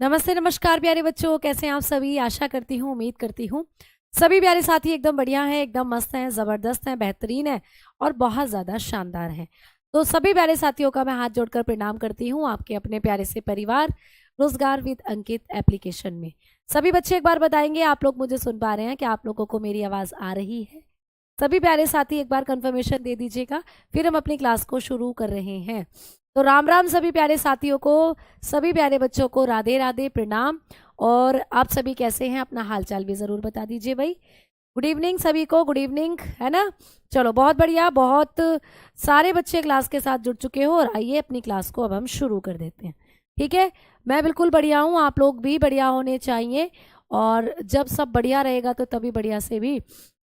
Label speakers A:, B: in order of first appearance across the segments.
A: नमस्ते नमस्कार प्यारे बच्चों, कैसे हैं आप सभी। आशा करती हूँ, उम्मीद करती हूँ सभी प्यारे साथी एकदम बढ़िया हैं, एकदम मस्त हैं, ज़बरदस्त हैं, बेहतरीन हैं और बहुत ज़्यादा शानदार हैं। तो सभी प्यारे साथियों का मैं हाथ जोड़कर प्रणाम करती हूँ आपके अपने प्यारे से परिवार रोजगार विद अंकित एप्लीकेशन में। सभी बच्चे एक बार बताएंगे आप लोग मुझे सुन पा रहे हैं कि आप लोगों को मेरी आवाज़ आ रही है। सभी प्यारे साथी एक बार कंफर्मेशन दे दीजिएगा, फिर हम अपनी क्लास को शुरू कर रहे हैं। तो राम राम सभी प्यारे साथियों को, सभी प्यारे बच्चों को राधे राधे, प्रणाम। और आप सभी कैसे हैं, अपना हालचाल भी ज़रूर बता दीजिए भाई। गुड इवनिंग सभी को, गुड इवनिंग, है ना। चलो बहुत बढ़िया, बहुत सारे बच्चे क्लास के साथ जुड़ चुके हो और आइए अपनी क्लास को अब हम शुरू कर देते हैं। ठीक है, मैं बिल्कुल बढ़िया हूँ, आप लोग भी बढ़िया होने चाहिए। और जब सब बढ़िया रहेगा तो तभी बढ़िया से भी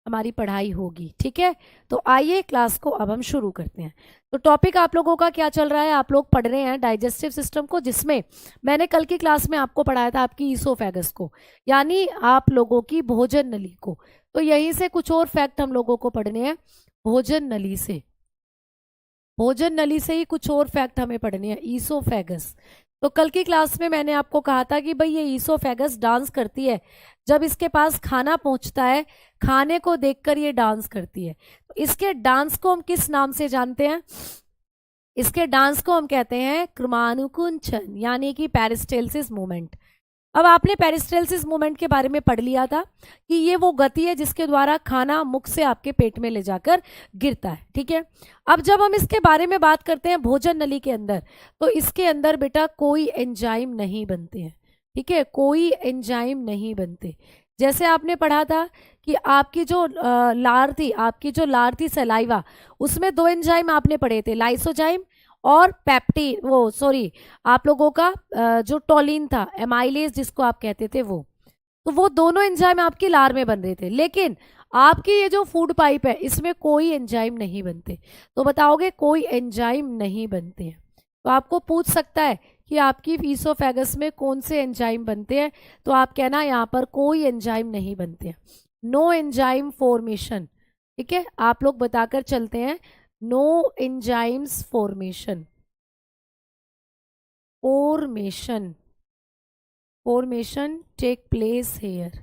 A: हमारी पढ़ाई होगी। ठीक है, तो आइए क्लास को अब हम शुरू करते हैं। तो टॉपिक आप लोगों का क्या चल रहा है, आप लोग पढ़ रहे हैं डाइजेस्टिव सिस्टम को, जिसमें मैंने कल की क्लास में आपको पढ़ाया था आपकी ईसोफेगस को, यानी आप लोगों की भोजन नली को। तो यहीं से कुछ और फैक्ट हम लोगों को पढ़ने हैं भोजन नली से। भोजन नली से ही कुछ और फैक्ट हमें पढ़ने हैं, ईसोफेगस। तो कल की क्लास में मैंने आपको कहा था कि भाई ये ईसोफेगस डांस करती है, जब इसके पास खाना पहुंचता है खाने को देखकर ये डांस करती है। तो इसके डांस को हम किस नाम से जानते हैं? इसके डांस को हम कहते हैं क्रमानुकुंचन, यानी कि पेरिस्टेल्सिस मूवमेंट। अब आपने पेरिस्टेल्सिस मूवमेंट के बारे में पढ़ लिया था कि ये वो गति है जिसके द्वारा खाना मुख से आपके पेट में ले जाकर गिरता है। ठीक है, अब जब हम इसके बारे में बात करते हैं भोजन नली के अंदर, तो इसके अंदर बेटा कोई एंजाइम नहीं बनते हैं। ठीक है, कोई एंजाइम नहीं बनते। जैसे आपने पढ़ा था कि आपकी जो लार थी सलाइवा, उसमें दो एंजाइम आपने पढ़े थे, लाइसोजाइम और पेप्टिन, वो सॉरी आप लोगों का जो टोलिन था, एमाइलेज जिसको आप कहते थे, तो वो दोनों एंजाइम आपकी लार में बन रहे थे। लेकिन आपकी ये जो फूड पाइप है इसमें कोई एंजाइम नहीं बनते। तो बताओगे कोई एंजाइम नहीं बनते हैं, तो आपको पूछ सकता है कि आपकी ईसोफेगस में कौन से एंजाइम बनते हैं, तो आप कहना यहाँ पर कोई एंजाइम नहीं बनते हैं, नो एंजाइम फॉर्मेशन। ठीक है, आप लोग बताकर चलते हैं, no enzymes formation, formation take place here.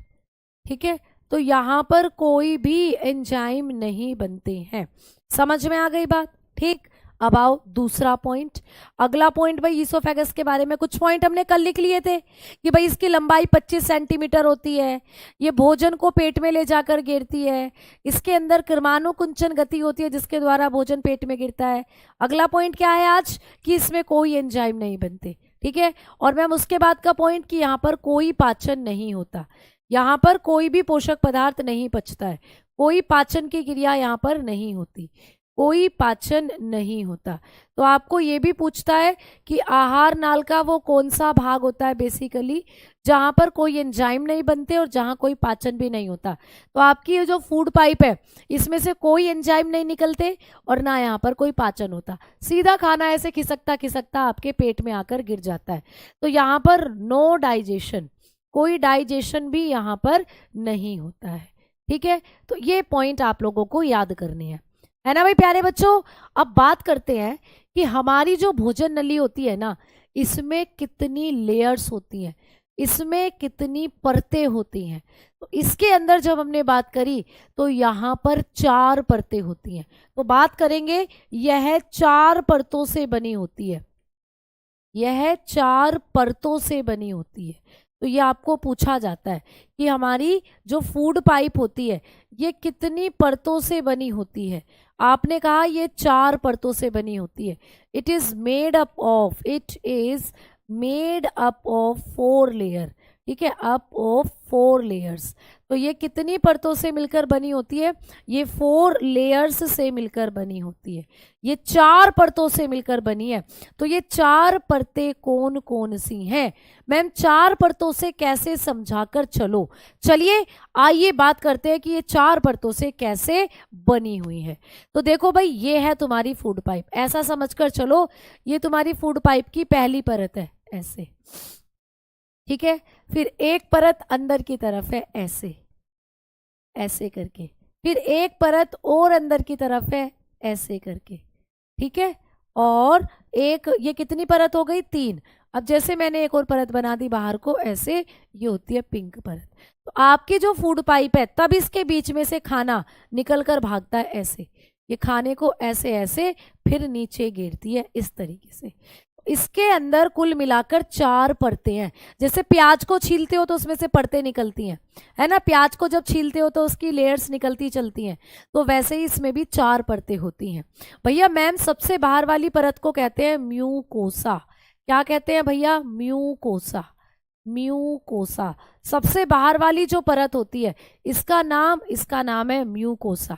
A: ठीक है, तो यहां पर कोई भी एंजाइम नहीं बनते हैं। समझ में आ गई बात? ठीक, अब आओ दूसरा पॉइंट। अगला पॉइंट भाई, ईसोफेगस के बारे में कुछ पॉइंट हमने कल लिख लिए थे कि भाई इसकी लंबाई 25 सेंटीमीटर होती है, ये भोजन को पेट में ले जाकर गिरती है, इसके अंदर क्रमानुकुंचन गति होती है जिसके द्वारा भोजन पेट में गिरता है। अगला पॉइंट क्या है आज, कि इसमें कोई एंजाइम नहीं बनते। ठीक है, और मैम उसके बाद का पॉइंट कि यहाँ पर कोई पाचन नहीं होता, यहाँ पर कोई भी पोषक पदार्थ नहीं पचता है, कोई पाचन की क्रिया यहाँ पर नहीं होती, कोई पाचन नहीं होता। तो आपको ये भी पूछता है कि आहार नाल का वो कौन सा भाग होता है बेसिकली जहां पर कोई एंजाइम नहीं बनते और जहां कोई पाचन भी नहीं होता। तो आपकी ये जो फूड पाइप है इसमें से कोई एंजाइम नहीं निकलते और ना यहाँ पर कोई पाचन होता, सीधा खाना ऐसे खिसकता खिसकता आपके पेट में आकर गिर जाता है। तो यहाँ पर नो डाइजेशन, कोई डाइजेशन भी यहाँ पर नहीं होता है। ठीक है, तो ये पॉइंट आप लोगों को याद करने हैं, है ना भाई प्यारे बच्चों। अब बात करते हैं कि हमारी जो भोजन नली होती है ना, इसमें कितनी लेयर्स होती हैं, इसमें कितनी परतें होती हैं। तो इसके अंदर जब हमने बात करी तो यहाँ पर 4 परतें होती हैं। तो बात करेंगे, यह 4 परतों से बनी होती है, यह 4 परतों से बनी होती है। तो ये आपको पूछा जाता है कि हमारी जो फूड पाइप होती है ये कितनी परतों से बनी होती है। आपने कहा ये 4 परतों से बनी होती है। It is made up of 4 layer. ठीक है, अप ऑफ 4 लेयर्स। तो ये कितनी परतों से मिलकर बनी होती है? ये 4 लेयर्स से मिलकर बनी होती है, ये 4 परतों से मिलकर बनी है। तो ये 4 परतें कौन कौन सी हैं मैम? 4 परतों से कैसे समझाकर चलो। चलिए आइए बात करते हैं कि ये 4 परतों से कैसे बनी हुई है। तो देखो भाई, ये है तुम्हारी फूड पाइप, ऐसा समझकर चलो, ये तुम्हारी फूड पाइप की पहली परत है ऐसे। ठीक है, फिर एक परत अंदर की तरफ है ऐसे, ऐसे करके, फिर एक परत और अंदर की तरफ है ऐसे करके। ठीक है, और एक, ये कितनी परत हो गई? 3। अब जैसे मैंने एक और परत बना दी बाहर को, ऐसे ये होती है पिंक परत। तो आपकी जो फूड पाइप है तब इसके बीच में से खाना निकल कर भागता है ऐसे, ये खाने को ऐसे ऐसे फिर नीचे गिरती है इस तरीके से। इसके अंदर कुल मिलाकर 4 परतें हैं। जैसे प्याज को छीलते हो तो उसमें से परतें निकलती हैं, है ना, प्याज को जब छीलते हो तो उसकी लेयर्स निकलती चलती हैं, तो वैसे ही इसमें भी 4 परतें होती हैं। भैया मैम सबसे बाहर वाली परत को कहते हैं म्यूकोसा। क्या कहते हैं भैया? म्यूकोसा। म्यूकोसा सबसे बाहर वाली जो परत होती है इसका नाम है म्यूकोसा।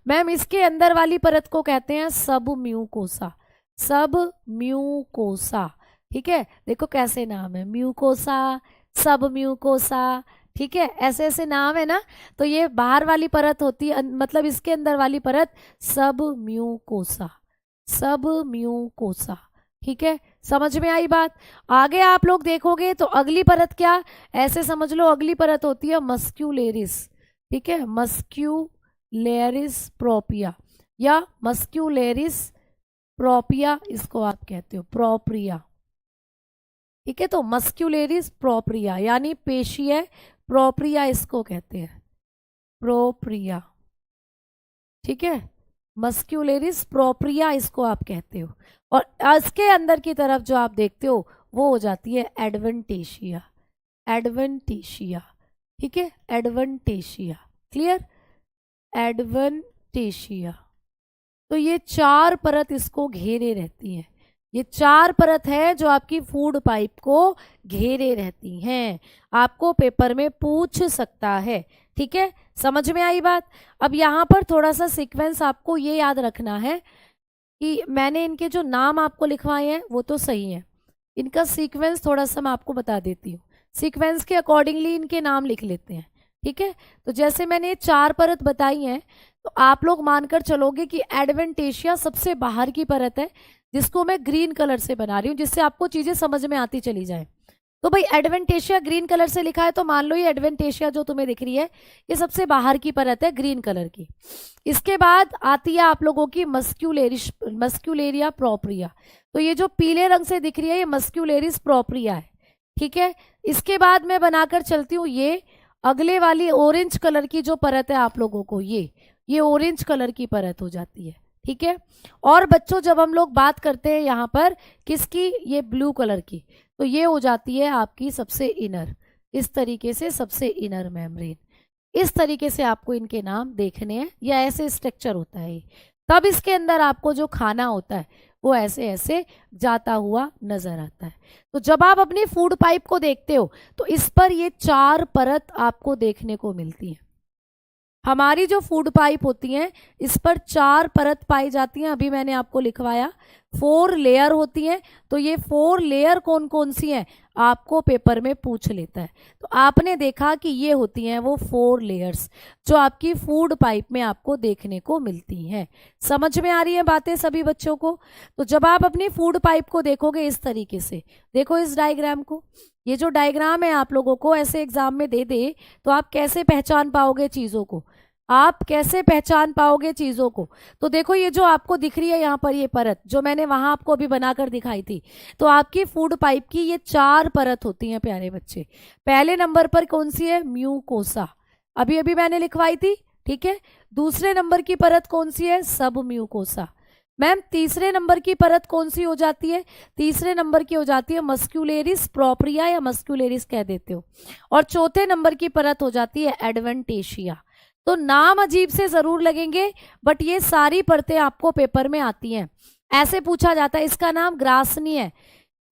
A: मैम इसके अंदर वाली परत को कहते हैं सब म्यूकोसा। सब म्यूकोसा, ठीक है, देखो कैसे नाम है, म्यूकोसा, सब म्यूकोसा, ठीक है, ऐसे ऐसे नाम है ना। तो ये बाहर वाली परत होती है, मतलब इसके अंदर वाली परत सब म्यूकोसा। सब म्यूकोसा, ठीक है, समझ में आई बात? आगे आप लोग देखोगे तो अगली परत क्या, ऐसे समझ लो, अगली परत होती है मस्क्यूलेरिस, ठीक है, मस्क्यूलेरिस प्रोपिया या मस्क्यूलेरिस प्रोपिया इसको आप कहते हो, प्रोप्रिया, ठीक है। तो मस्क्यूलेरिस प्रोप्रिया यानी पेशीय प्रोप्रिया इसको कहते हैं, प्रोप्रिया, ठीक है, मस्क्यूलेरिस प्रोप्रिया इसको आप कहते हो। और इसके अंदर की तरफ जो आप देखते हो वो हो जाती है एडवेंटेशिया। एडवेंटेशिया, ठीक है, एडवेंटेशिया, क्लियर, एडवेंटेशिया। तो ये 4 परत इसको घेरे रहती हैं। ये 4 परत है जो आपकी फूड पाइप को घेरे रहती हैं। आपको पेपर में पूछ सकता है, ठीक है, समझ में आई बात? अब यहाँ पर थोड़ा सा सीक्वेंस आपको ये याद रखना है कि मैंने इनके जो नाम आपको लिखवाए हैं वो तो सही है, इनका सीक्वेंस थोड़ा सा मैं आपको बता देती हूँ। सीक्वेंस के अकॉर्डिंगली इनके नाम लिख लेते हैं, ठीक है। तो जैसे मैंने 4 परत बताई हैं तो आप लोग मानकर चलोगे कि एडवेंटेशिया सबसे बाहर की परत है, जिसको मैं ग्रीन कलर से बना रही हूँ, जिससे आपको चीजें समझ में आती चली जाए। तो भाई एडवेंटेशिया ग्रीन कलर से लिखा है तो मान लो ये एडवेंटेशिया जो तुम्हें दिख रही है ये सबसे बाहर की परत है ग्रीन कलर की। इसके बाद आती है आप लोगों की मस्क्यूलेरिया प्रोप्रिया। तो ये जो पीले रंग से दिख रही है ये मस्क्यूलेरिस प्रोप्रिया है, ठीक है। इसके बाद मैं बनाकर चलती हूँ ये अगले वाली ऑरेंज कलर की जो परत है आप लोगों को, ये ऑरेंज कलर की परत हो जाती है, ठीक है। और बच्चों जब हम लोग बात करते हैं यहाँ पर किसकी, ये ब्लू कलर की, तो ये हो जाती है आपकी सबसे इनर, इस तरीके से सबसे इनर मेम्ब्रेन। इस तरीके से आपको इनके नाम देखने हैं, या ऐसे स्ट्रक्चर होता है। तब इसके अंदर आपको जो खाना होता है वो ऐसे ऐसे जाता हुआ नजर आता है। तो जब आप अपनी फूड पाइप को देखते हो तो इस पर ये 4 परत आपको देखने को मिलती है। हमारी जो फूड पाइप होती हैं इस पर 4 परत पाई जाती हैं। अभी मैंने आपको लिखवाया 4 लेयर होती हैं। तो ये 4 लेयर कौन कौन सी हैं आपको पेपर में पूछ लेता है। तो आपने देखा कि ये होती हैं वो 4 लेयर्स जो आपकी फूड पाइप में आपको देखने को मिलती हैं। समझ में आ रही है बातें सभी बच्चों को? तो जब आप अपनी फूड पाइप को देखोगे इस तरीके से, देखो इस डायग्राम को, ये जो डायग्राम है आप लोगों को ऐसे एग्जाम में दे दे तो आप कैसे पहचान पाओगे चीज़ों को, आप कैसे पहचान पाओगे चीज़ों को? तो देखो ये जो आपको दिख रही है यहाँ पर ये परत जो मैंने वहां आपको अभी बनाकर दिखाई थी, तो आपकी फूड पाइप की ये 4 परत होती हैं प्यारे बच्चे। पहले नंबर पर कौन सी है? म्यूकोसा, अभी अभी मैंने लिखवाई थी, ठीक है। दूसरे नंबर की परत कौन सी है? सब म्यूकोसा। मैम तीसरे नंबर की परत कौन सी हो जाती है? तीसरे नंबर की हो जाती है मस्क्यूलेरिस प्रोप्रिया या मस्क्यूलेरिस कह देते हो। और चौथे नंबर की परत हो जाती है एडवेंटेशिया। तो नाम अजीब से जरूर लगेंगे बट ये सारी परतें आपको पेपर में आती हैं। ऐसे पूछा जाता है इसका नाम ग्रासनी है,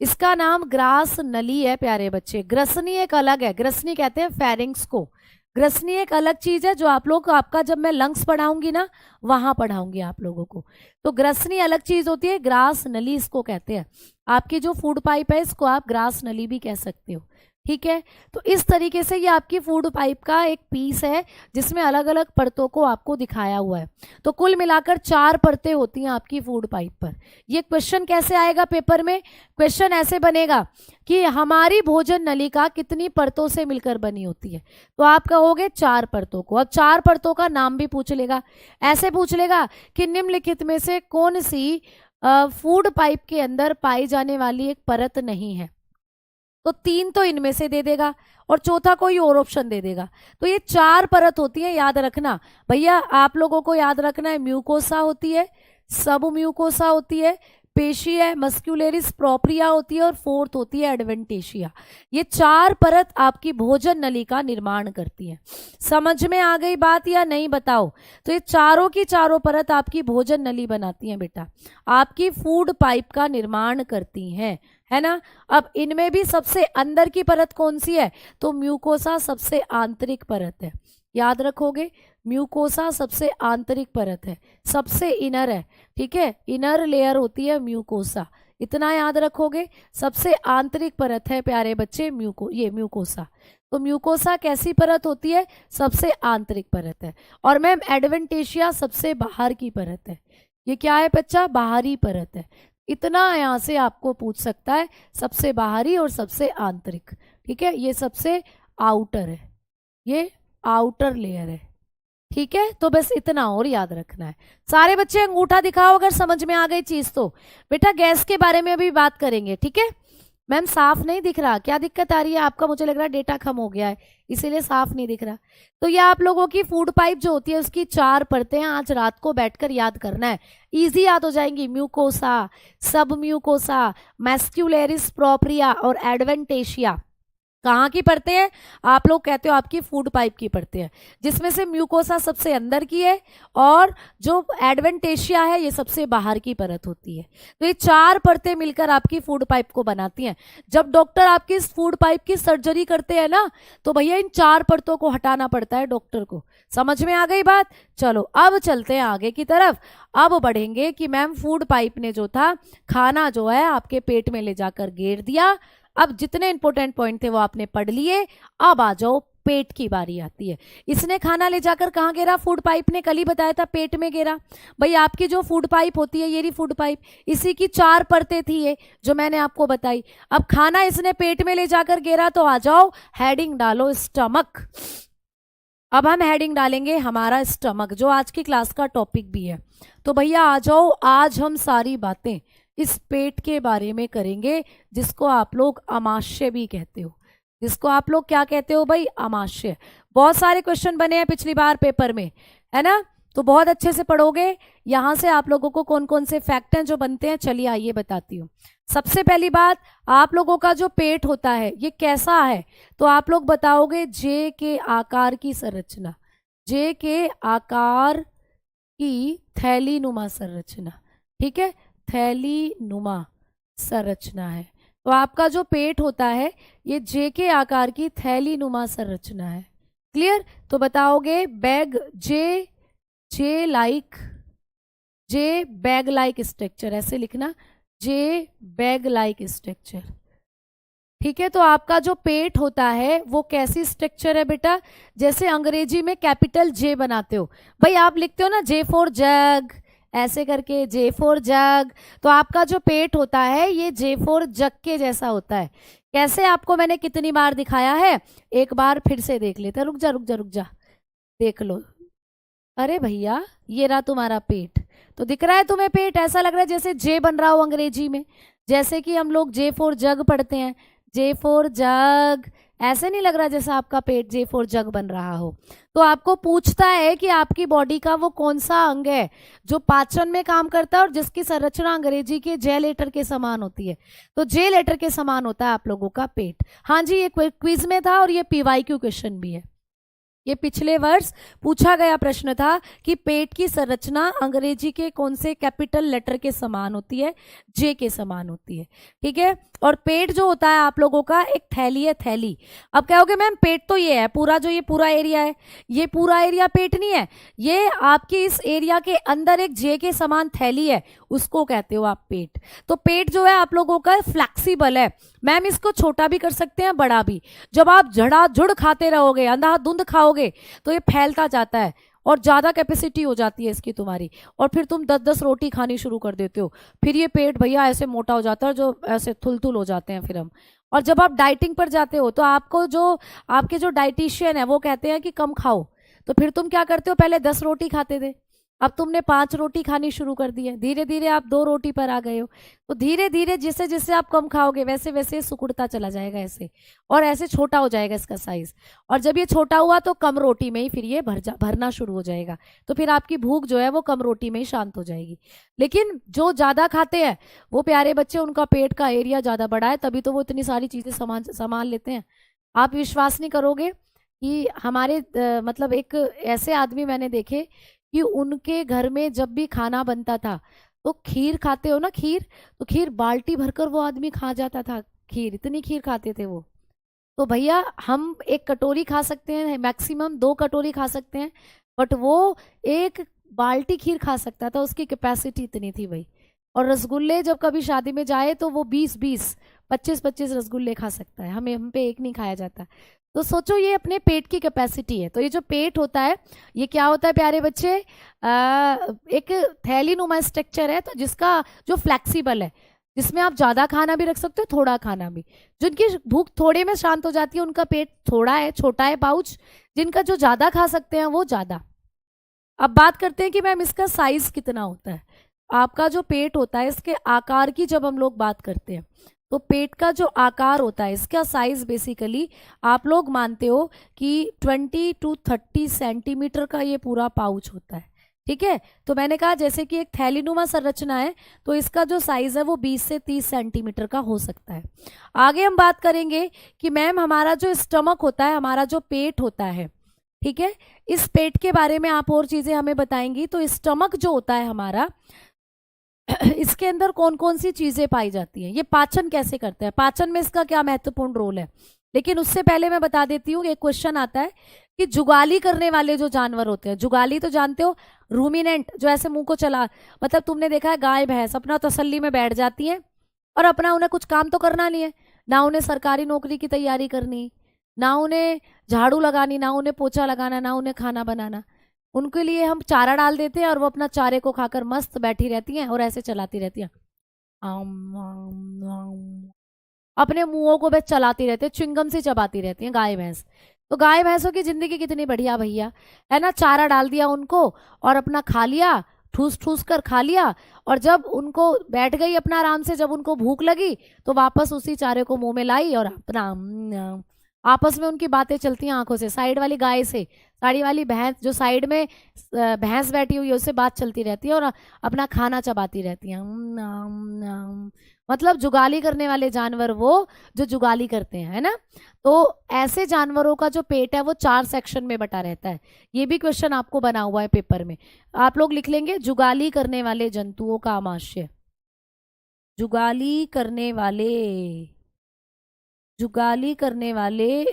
A: इसका नाम ग्रास नली है प्यारे बच्चे। ग्रसनी एक अलग है, ग्रसनी कहते हैं फेरिंग्स को। ग्रसनी एक अलग चीज है जो आप लोग आपका जब मैं लंग्स पढ़ाऊंगी ना वहां पढ़ाऊंगी आप लोगों को। तो ग्रसनी अलग चीज होती है, ग्रास नली इसको कहते हैं। आपकी जो फूड पाइप है इसको आप ग्रास नली भी कह सकते हो, ठीक है। तो इस तरीके से ये आपकी फूड पाइप का एक पीस है जिसमें अलग अलग परतों को आपको दिखाया हुआ है। तो कुल मिलाकर 4 परतें होती हैं आपकी फूड पाइप पर। ये क्वेश्चन कैसे आएगा पेपर में? क्वेश्चन ऐसे बनेगा कि हमारी भोजन नलिका कितनी परतों से मिलकर बनी होती है? तो आप कहोगे 4 परतों को। अब 4 परतों का नाम भी पूछ लेगा, ऐसे पूछ लेगा कि निम्नलिखित में से कौन सी फूड पाइप के अंदर पाई जाने वाली एक परत नहीं है। तो 3 तो इनमें से दे देगा और चौथा कोई और ऑप्शन दे देगा। तो ये 4 परत होती है, याद रखना भैया, आप लोगों को याद रखना है। म्यूकोसा होती है, सब म्यूकोसा होती है, पेशी है, मस्क्यूलेरिस प्रोप्रिया होती है और फोर्थ होती है एडवेंटेशिया। ये 4 परत आपकी भोजन नली का निर्माण करती है। समझ में आ गई बात या नहीं बताओ? तो ये चारों की चारों परत आपकी भोजन नली बनाती हैं बेटा, आपकी फूड पाइप का निर्माण करती हैं, है ना। अब इनमें भी सबसे अंदर की परत कौन सी है? तो म्यूकोसा सबसे आंतरिक परत है, याद रखोगे। म्यूकोसा सबसे आंतरिक परत है, सबसे इनर है, ठीक है, इनर लेयर होती है म्यूकोसा, इतना याद रखोगे। सबसे आंतरिक परत है प्यारे बच्चे ये म्यूकोसा। तो म्यूकोसा कैसी परत होती है? सबसे आंतरिक परत है। और मैम एडवेंटेशिया सबसे बाहर की परत है। ये क्या है बच्चा? बाहरी परत है। इतना यहाँ से आपको पूछ सकता है, सबसे बाहरी और सबसे आंतरिक, ठीक है। ये सबसे आउटर है, ये आउटर लेयर है, ठीक है। तो बस इतना और याद रखना है। सारे बच्चे अंगूठा दिखाओ अगर समझ में आ गई चीज तो। बेटा गैस के बारे में अभी बात करेंगे, ठीक है। मैम साफ नहीं दिख रहा, क्या दिक्कत आ रही है आपका? मुझे लग रहा है डेटा कम हो गया है इसीलिए साफ नहीं दिख रहा। तो ये आप लोगों की फूड पाइप जो होती है उसकी 4 परतें हैं, आज रात को बैठकर याद करना है, इजी याद हो जाएंगी। म्यूकोसा, सब म्यूकोसा, मैस्क्यूलेरिस प्रोप्रिया और एडवेंटेशिया। कहाँ की परतें हैं? आप लोग कहते हो आपकी फूड पाइप की परतें हैं, जिसमें से म्यूकोसा सबसे अंदर की है और जो एडवेंटेशिया है ये सबसे बाहर की परत होती है। तो ये 4 परतें मिलकर आपकी फूड पाइप को बनाती हैं। जब डॉक्टर आपकी इस फूड पाइप की सर्जरी करते हैं ना, तो भैया इन 4 परतों को हटाना पड़ता है डॉक्टर को। समझ में आ गई बात? चलो अब चलते हैं आगे की तरफ। अब बढ़ेंगे कि मैम फूड पाइप ने जो था खाना जो है आपके पेट में ले जाकर घेर दिया। अब जितने इंपॉर्टेंट पॉइंट थे वो आपने पढ़ लिए। अब आ जाओ, पेट की बारी आती है। इसने खाना ले जाकर कहाँ गिरा? फूड पाइप ने कल ही बताया था पेट में गिरा। भाई आपकी जो फूड पाइप होती है, ये रही फूड पाइप, इसी की 4 परतें थी ये जो मैंने आपको बताई। अब खाना इसने पेट में ले जाकर गिरा, तो आ जाओ हेडिंग डालो स्टमक। अब हम हेडिंग डालेंगे हमारा स्टमक, जो आज की क्लास का टॉपिक भी है। तो भैया आ जाओ, आज हम सारी बातें इस पेट के बारे में करेंगे, जिसको आप लोग अमाशय भी कहते हो। जिसको आप लोग क्या कहते हो भाई? अमाशय। बहुत सारे क्वेश्चन बने हैं पिछली बार पेपर में, है ना, तो बहुत अच्छे से पढ़ोगे। यहां से आप लोगों को कौन कौन से फैक्ट हैं जो बनते हैं, चलिए आइए बताती हूँ। सबसे पहली बात, आप लोगों का जो पेट होता है ये कैसा है? तो आप लोग बताओगे जे के आकार की संरचना, जे के आकार की थैली नुमा संरचना, ठीक है, थैली नुमा संरचना है। तो आपका जो पेट होता है ये जे के आकार की थैली नुमा संरचना है। क्लियर? तो बताओगे बैग, जे बैग लाइक स्ट्रक्चर, ऐसे लिखना, जे बैग लाइक स्ट्रक्चर, ठीक है। तो आपका जो पेट होता है वो कैसी स्ट्रक्चर है बेटा? जैसे अंग्रेजी में कैपिटल जे बनाते हो, भाई आप लिखते हो ना जे फॉर जग, ऐसे करके जे फॉर जग। तो आपका जो पेट होता है ये जे फॉर जग के जैसा होता है। कैसे? आपको मैंने कितनी बार दिखाया है, एक बार फिर से देख लेते हैं। रुक जा, देख लो। अरे भैया ये रहा तुम्हारा पेट, तो दिख रहा है तुम्हें पेट? ऐसा लग रहा है जैसे जे बन रहा हो अंग्रेजी में, जैसे कि हम लोग जे फॉर जग पढ़ते हैं, जे फॉर जग। ऐसे नहीं लग रहा जैसे आपका पेट जे फॉर जग बन रहा हो। तो आपको पूछता है कि आपकी बॉडी का वो कौन सा अंग है जो पाचन में काम करता है और जिसकी संरचना अंग्रेजी के जे लेटर के समान होती है। तो जे लेटर के समान होता है आप लोगों का पेट। हाँ जी, ये क्विज में था और ये पीवाईक्यू क्वेश्चन भी है। ये पिछले वर्ष पूछा गया प्रश्न था कि पेट की संरचना अंग्रेजी के कौन से कैपिटल लेटर के समान होती है? जे के समान होती है, ठीक है। और पेट जो होता है आप लोगों का एक थैली है, थैली। अब कहोगे मैम पेट तो ये है पूरा, जो ये पूरा एरिया है, ये पूरा एरिया पेट नहीं है, ये आपकी इस एरिया के अंदर एक जे के समान थैली है, उसको कहते हो आप पेट। तो पेट जो है आप लोगों का फ्लेक्सिबल है मैम, इसको छोटा भी कर सकते हैं बड़ा भी। जब आप झड़ाझुड़ खाते रहोगे, अंधाधुंध खाओगे, तो ये फैलता जाता है और ज़्यादा कैपेसिटी हो जाती है इसकी तुम्हारी, और फिर तुम 10-10 रोटी खानी शुरू कर देते हो। फिर ये पेट भैया ऐसे मोटा हो जाता है, जो ऐसे थुल हो जाते हैं फिर हम। और जब आप डाइटिंग पर जाते हो तो आपको जो आपके जो डाइटिशियन है वो कहते हैं कि कम खाओ, तो फिर तुम क्या करते हो? पहले 10 रोटी खाते थे, अब तुमने 5 रोटी खानी शुरू कर दी है, धीरे धीरे आप 2 रोटी पर आ गए हो। तो धीरे धीरे जैसे जैसे आप कम खाओगे वैसे वैसे सिकुड़ता चला जाएगा ऐसे, और ऐसे छोटा हो जाएगा इसका साइज। और जब ये छोटा हुआ तो कम रोटी में ही फिर ये भरना शुरू हो जाएगा। तो फिर आपकी भूख जो है वो कम रोटी में ही शांत हो जाएगी। लेकिन जो ज़्यादा खाते हैं वो प्यारे बच्चे, उनका पेट का एरिया ज़्यादा बड़ा है, तभी तो वो इतनी सारी चीज़ें संभाल लेते हैं। आप विश्वास नहीं करोगे कि हमारे मतलब एक ऐसे आदमी मैंने देखे कि उनके घर में जब भी खाना बनता था तो खीर खाते हो ना, खीर, तो खीर बाल्टी भरकर वो आदमी खा जाता था। खीर, इतनी खीर खाते थे वो। तो भैया हम एक कटोरी खा सकते हैं, मैक्सिमम 2 कटोरी खा सकते हैं, बट वो एक बाल्टी खीर खा सकता था, उसकी कैपेसिटी इतनी थी भाई। और रसगुल्ले जब कभी शादी में जाए तो वो 20-20, 25-25 रसगुल्ले खा सकता है, हम पे एक नहीं खाया जाता। तो सोचो ये अपने पेट की कैपेसिटी है। तो ये जो पेट होता है ये क्या होता है प्यारे बच्चे, एक थैली नुमा स्ट्रक्चर है, तो जिसका जो फ्लेक्सिबल है, जिसमें आप ज़्यादा खाना भी रख सकते हो, थोड़ा खाना भी। जिनकी भूख थोड़े में शांत हो जाती है उनका पेट थोड़ा है, छोटा है पाउच। जिनका जो ज़्यादा खा सकते हैं वो ज़्यादा। अब बात करते हैं कि मैम इसका साइज कितना होता है। आपका जो पेट होता है इसके आकार की जब हम लोग बात करते हैं तो पेट का जो आकार होता है इसका साइज बेसिकली आप लोग मानते हो कि 20-30 सेंटीमीटर का ये पूरा पाउच होता है। ठीक है, तो मैंने कहा जैसे कि एक थैलीनुमा संरचना है तो इसका जो साइज है वो 20 से 30 सेंटीमीटर का हो सकता है। आगे हम बात करेंगे कि मैम हमारा जो स्टमक होता है, हमारा जो पेट होता है, ठीक है, इस पेट के बारे में आप और चीजें हमें बताएंगी। तो स्टमक जो होता है हमारा, इसके अंदर कौन कौन सी चीजें पाई जाती हैं, ये पाचन कैसे करते हैं, पाचन में इसका क्या महत्वपूर्ण रोल है। लेकिन उससे पहले मैं बता देती हूँ, एक क्वेश्चन आता है कि जुगाली करने वाले जो जानवर होते हैं, जुगाली तो जानते हो, रूमिनेंट, जो ऐसे मुंह को चला, मतलब तुमने देखा है गाय भैंस अपना तसल्ली में बैठ जाती हैं और अपना उन्हें कुछ काम तो करना नहीं है, ना उन्हें सरकारी नौकरी की तैयारी करनी, ना उन्हें झाड़ू लगानी, ना उन्हें पोछा लगाना, ना उन्हें खाना बनाना। उनके लिए हम चारा डाल देते हैं और वो अपना चारे को खाकर मस्त बैठी रहती हैं और ऐसे चलाती रहती हैं, आम, आम, आम। अपने मुंहों को बस चलाती रहती है, च्युइंगम से चबाती रहती हैं गाय भैंस। तो गाय भैंसों की जिंदगी कितनी बढ़िया भैया, है ना। चारा डाल दिया उनको और अपना खा लिया, ठूस ठूस कर खा लिया, और जब उनको बैठ गई अपना आराम से, जब उनको भूख लगी तो वापस उसी चारे को मुंह में लाई और अपना आपस में उनकी बातें चलती हैं आंखों से। साइड वाली गाय से साड़ी वाली भैंस, जो साइड में भैंस बैठी हुई है, उससे बात चलती रहती है और अपना खाना चबाती रहती है। मतलब जुगाली करने वाले जानवर वो जो जुगाली करते हैं, है ना। तो ऐसे जानवरों का जो पेट है वो 4 सेक्शन में बटा रहता है। ये भी क्वेश्चन आपको बना हुआ है पेपर में, आप लोग लिख लेंगे, जुगाली करने वाले जंतुओं का आमाशय। जुगाली करने वाले, जुगाली करने वाले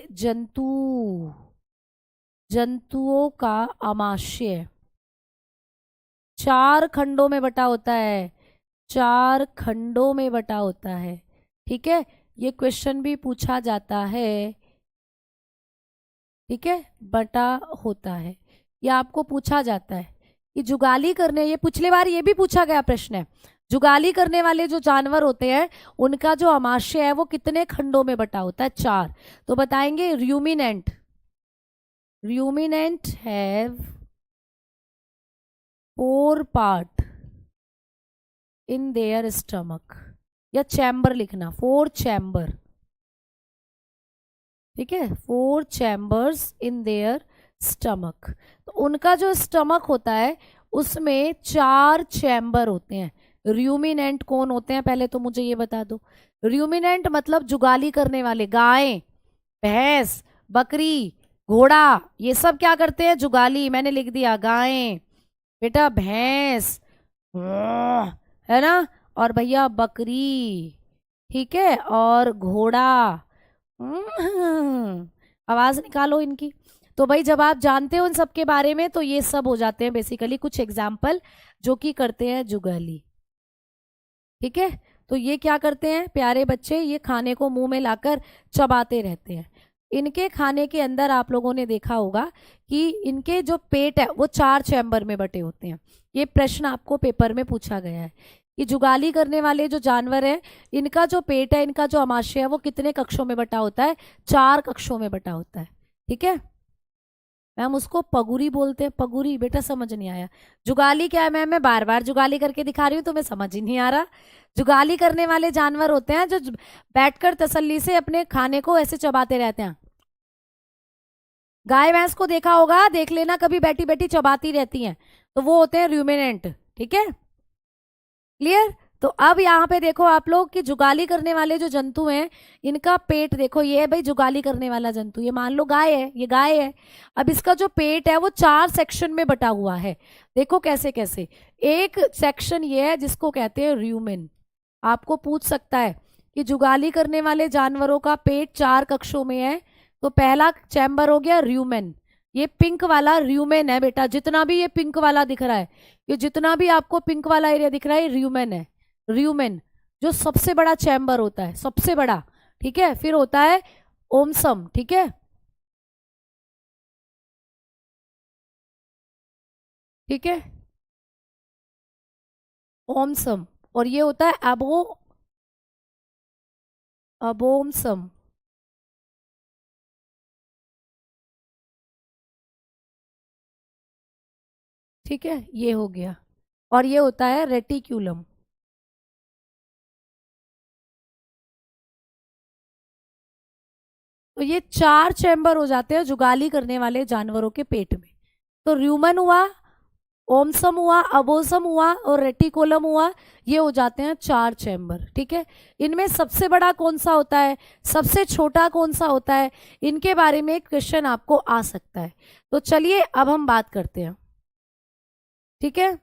A: जंतुओं का आमाशय 4 खंडों में बटा होता है, 4 खंडों में बटा होता है। ठीक है, ये क्वेश्चन भी पूछा जाता है। ठीक है, बटा होता है, ये आपको पूछा जाता है कि जुगाली करने, ये पिछले बार ये भी पूछा गया प्रश्न है, जुगाली करने वाले जो जानवर होते हैं उनका जो आमाशय है वो कितने खंडों में बटा होता है, 4। तो बताएंगे, ruminant have 4 part in their stomach, या चैम्बर लिखना, 4 चैम्बर। ठीक है, 4 चैम्बर्स इन देयर स्टमक। तो उनका जो स्टमक होता है उसमें 4 चैम्बर होते हैं। रूमिनेंट कौन होते हैं पहले तो मुझे ये बता दो। रूमिनेंट मतलब जुगाली करने वाले, गाय, भैंस, बकरी, घोड़ा, ये सब क्या करते हैं, जुगाली। मैंने लिख दिया गाय, बेटा भैंस, है ना, और भैया बकरी, ठीक है, और घोड़ा। आवाज निकालो इनकी। तो भाई जब आप जानते हो इन सब के बारे में तो ये सब हो जाते हैं बेसिकली कुछ एग्जाम्पल जो कि करते हैं जुगाली। ठीक है, तो ये क्या करते हैं प्यारे बच्चे, ये खाने को मुंह में लाकर चबाते रहते हैं। इनके खाने के अंदर आप लोगों ने देखा होगा कि इनके जो पेट है वो 4 चैम्बर में बटे होते हैं। ये प्रश्न आपको पेपर में पूछा गया है कि जुगाली करने वाले जो जानवर हैं इनका जो पेट है, इनका जो आमाशय है वो कितने कक्षों में बटा होता है, 4 कक्षों में बटा होता है। ठीक है, मैम उसको पगुरी बोलते हैं। पगुरी बेटा समझ नहीं आया। जुगाली क्या है मैम? मैं बार बार जुगाली करके दिखा रही हूँ, तुम्हें समझ ही नहीं आ रहा। जुगाली करने वाले जानवर होते हैं जो बैठकर तसल्ली से अपने खाने को ऐसे चबाते रहते हैं। गाय भैंस को देखा होगा, देख लेना कभी, बैठी बैठी चबाती रहती हैं, तो वो होते हैं रूमिनेंट। ठीक है, क्लियर? तो अब यहाँ पे देखो आप लोग कि जुगाली करने वाले जो जंतु हैं, इनका पेट देखो, ये है भाई जुगाली करने वाला जंतु। ये मान लो गाय है, ये गाय है। अब इसका जो पेट है वो 4 सेक्शन में बटा हुआ है। देखो कैसे कैसे। एक सेक्शन ये है जिसको कहते हैं र्यूमेन। आपको पूछ सकता है कि जुगाली करने वाले जानवरों का पेट 4 कक्षों में है, तो पहला चैम्बर हो गया र्यूमेन। ये पिंक वाला र्यूमेन है बेटा, जितना भी ये पिंक वाला दिख रहा है, ये जितना भी आपको पिंक वाला एरिया दिख रहा है, र्यूमेन है। र्यूमेन जो सबसे बड़ा चैम्बर होता है, सबसे बड़ा। ठीक है, फिर होता है ओमसम। ठीक है, ठीक है, ओमसम। और ये होता है अबोमसम। ठीक है, ये हो गया। और ये होता है रेटिक्यूलम। तो ये 4 चैम्बर हो जाते हैं जुगाली करने वाले जानवरों के पेट में। तो र्यूमन हुआ, ओमसम हुआ, अबोसम हुआ और रेटिकुलम हुआ। ये हो जाते हैं 4 चैम्बर। ठीक है, इनमें सबसे बड़ा कौन सा होता है, सबसे छोटा कौन सा होता है, इनके बारे में एक क्वेश्चन आपको आ सकता है। तो चलिए अब हम बात करते हैं। ठीक है,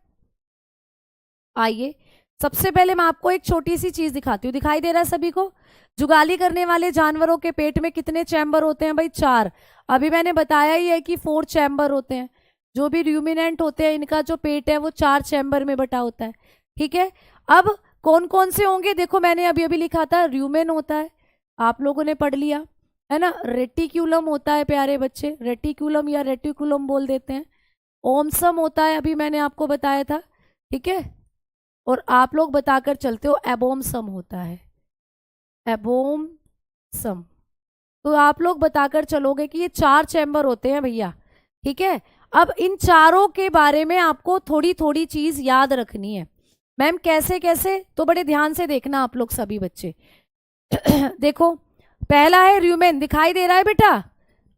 A: आइए सबसे पहले मैं आपको एक छोटी सी चीज दिखाती हूँ। दिखाई दे रहा है सभी को? जुगाली करने वाले जानवरों के पेट में कितने चैम्बर होते हैं भाई? 4। अभी मैंने बताया ही है कि 4 चैम्बर होते हैं। जो भी र्यूमिनेंट होते हैं, इनका जो पेट है वो 4 चैम्बर में बटा होता है। ठीक है, अब कौन कौन से होंगे? देखो मैंने अभी अभी लिखा था र्यूमेन होता है, आप लोगों ने पढ़ लिया है ना। रेटिक्यूलम होता है प्यारे बच्चे, रेटिक्यूलम या रेटिकुलम बोल देते हैं। ओमसम होता है, अभी मैंने आपको बताया था। ठीक है, और आप लोग बताकर चलते हो एबोमसम होता है, एबोमसम। तो आप लोग बताकर चलोगे कि ये 4 चैम्बर होते हैं भैया। ठीक है, अब इन चारों के बारे में आपको थोड़ी थोड़ी चीज याद रखनी है। मैम कैसे कैसे? तो बड़े ध्यान से देखना आप लोग सभी बच्चे। देखो पहला है र्यूमेन, दिखाई दे रहा है बेटा?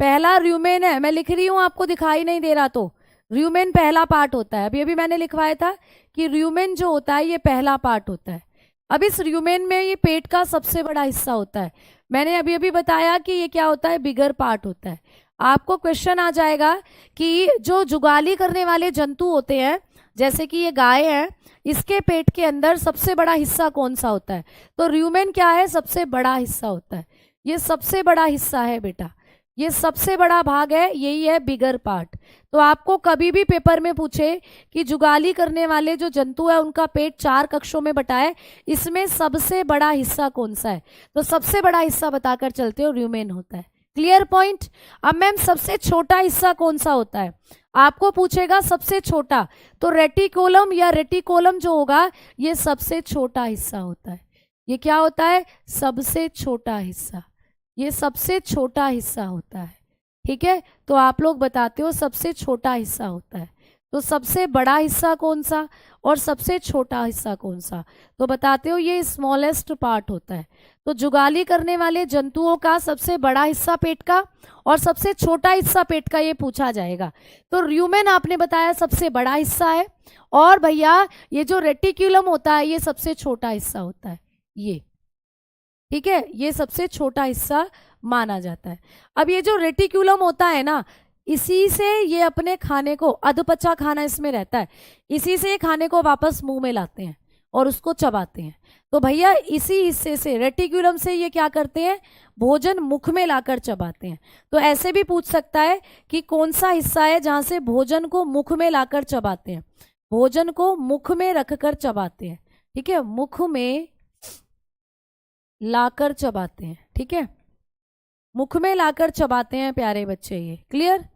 A: पहला र्यूमेन है, मैं लिख रही हूं, आपको दिखाई नहीं दे रहा तो। र्यूमेन पहला पार्ट होता है। अभी अभी मैंने लिखवाया था कि र्यूमेन जो होता है ये पहला पार्ट होता है। अब इस र्यूमेन में ये पेट का सबसे बड़ा हिस्सा होता है। मैंने अभी अभी बताया कि ये क्या होता है, बिगर पार्ट होता है। आपको क्वेश्चन आ जाएगा कि जो जुगाली करने वाले जंतु होते हैं, जैसे कि ये गाय है, इसके पेट के अंदर सबसे बड़ा हिस्सा कौन सा होता है? तो र्यूमेन क्या है? सबसे बड़ा हिस्सा होता है। ये सबसे बड़ा हिस्सा है बेटा, ये सबसे बड़ा भाग है, यही है बिगर पार्ट। तो आपको कभी भी पेपर में पूछे कि जुगाली करने वाले जो जंतु है उनका पेट 4 कक्षों में बटा है, इसमें सबसे बड़ा हिस्सा कौन सा है? तो सबसे बड़ा हिस्सा बताकर चलते हो र्यूमेन होता है। Clear point? अब मैम सबसे छोटा हिस्सा कौन सा होता है? आपको पूछेगा सबसे छोटा, तो रेटिकुलम या रेटिकोलम जो होगा ये सबसे छोटा हिस्सा होता है। ये क्या होता है? सबसे छोटा हिस्सा, ये सबसे छोटा हिस्सा होता है। ठीक है, तो आप लोग बताते हो सबसे छोटा हिस्सा होता है। तो सबसे बड़ा हिस्सा कौन सा और सबसे छोटा हिस्सा कौन सा? तो बताते हो ये स्मॉलेस्ट पार्ट होता है। तो जुगाली करने वाले जंतुओं का सबसे बड़ा हिस्सा पेट का और सबसे छोटा हिस्सा पेट का ये पूछा जाएगा। तो र्यूमेन आपने बताया सबसे बड़ा हिस्सा है, और भैया ये जो रेटिक्यूलम होता है ये सबसे छोटा हिस्सा होता है ये। ठीक है, ये सबसे छोटा हिस्सा माना जाता है। अब ये जो रेटिक्यूलम होता है ना, इसी से ये अपने खाने को, अधपचा खाना इसमें रहता है, इसी से खाने को वापस मुंह में लाते हैं और उसको चबाते हैं। तो भैया इसी हिस्से से, रेटिक्यूलम से ये क्या करते हैं? भोजन मुख में लाकर चबाते हैं। तो ऐसे भी पूछ सकता है कि कौन सा हिस्सा है जहां से भोजन को मुख में लाकर चबाते हैं? भोजन को मुख में रखकर चबाते हैं। ठीक है, मुख में लाकर चबाते हैं। ठीक है, मुख में लाकर चबाते हैं प्यारे बच्चे, ये क्लियर?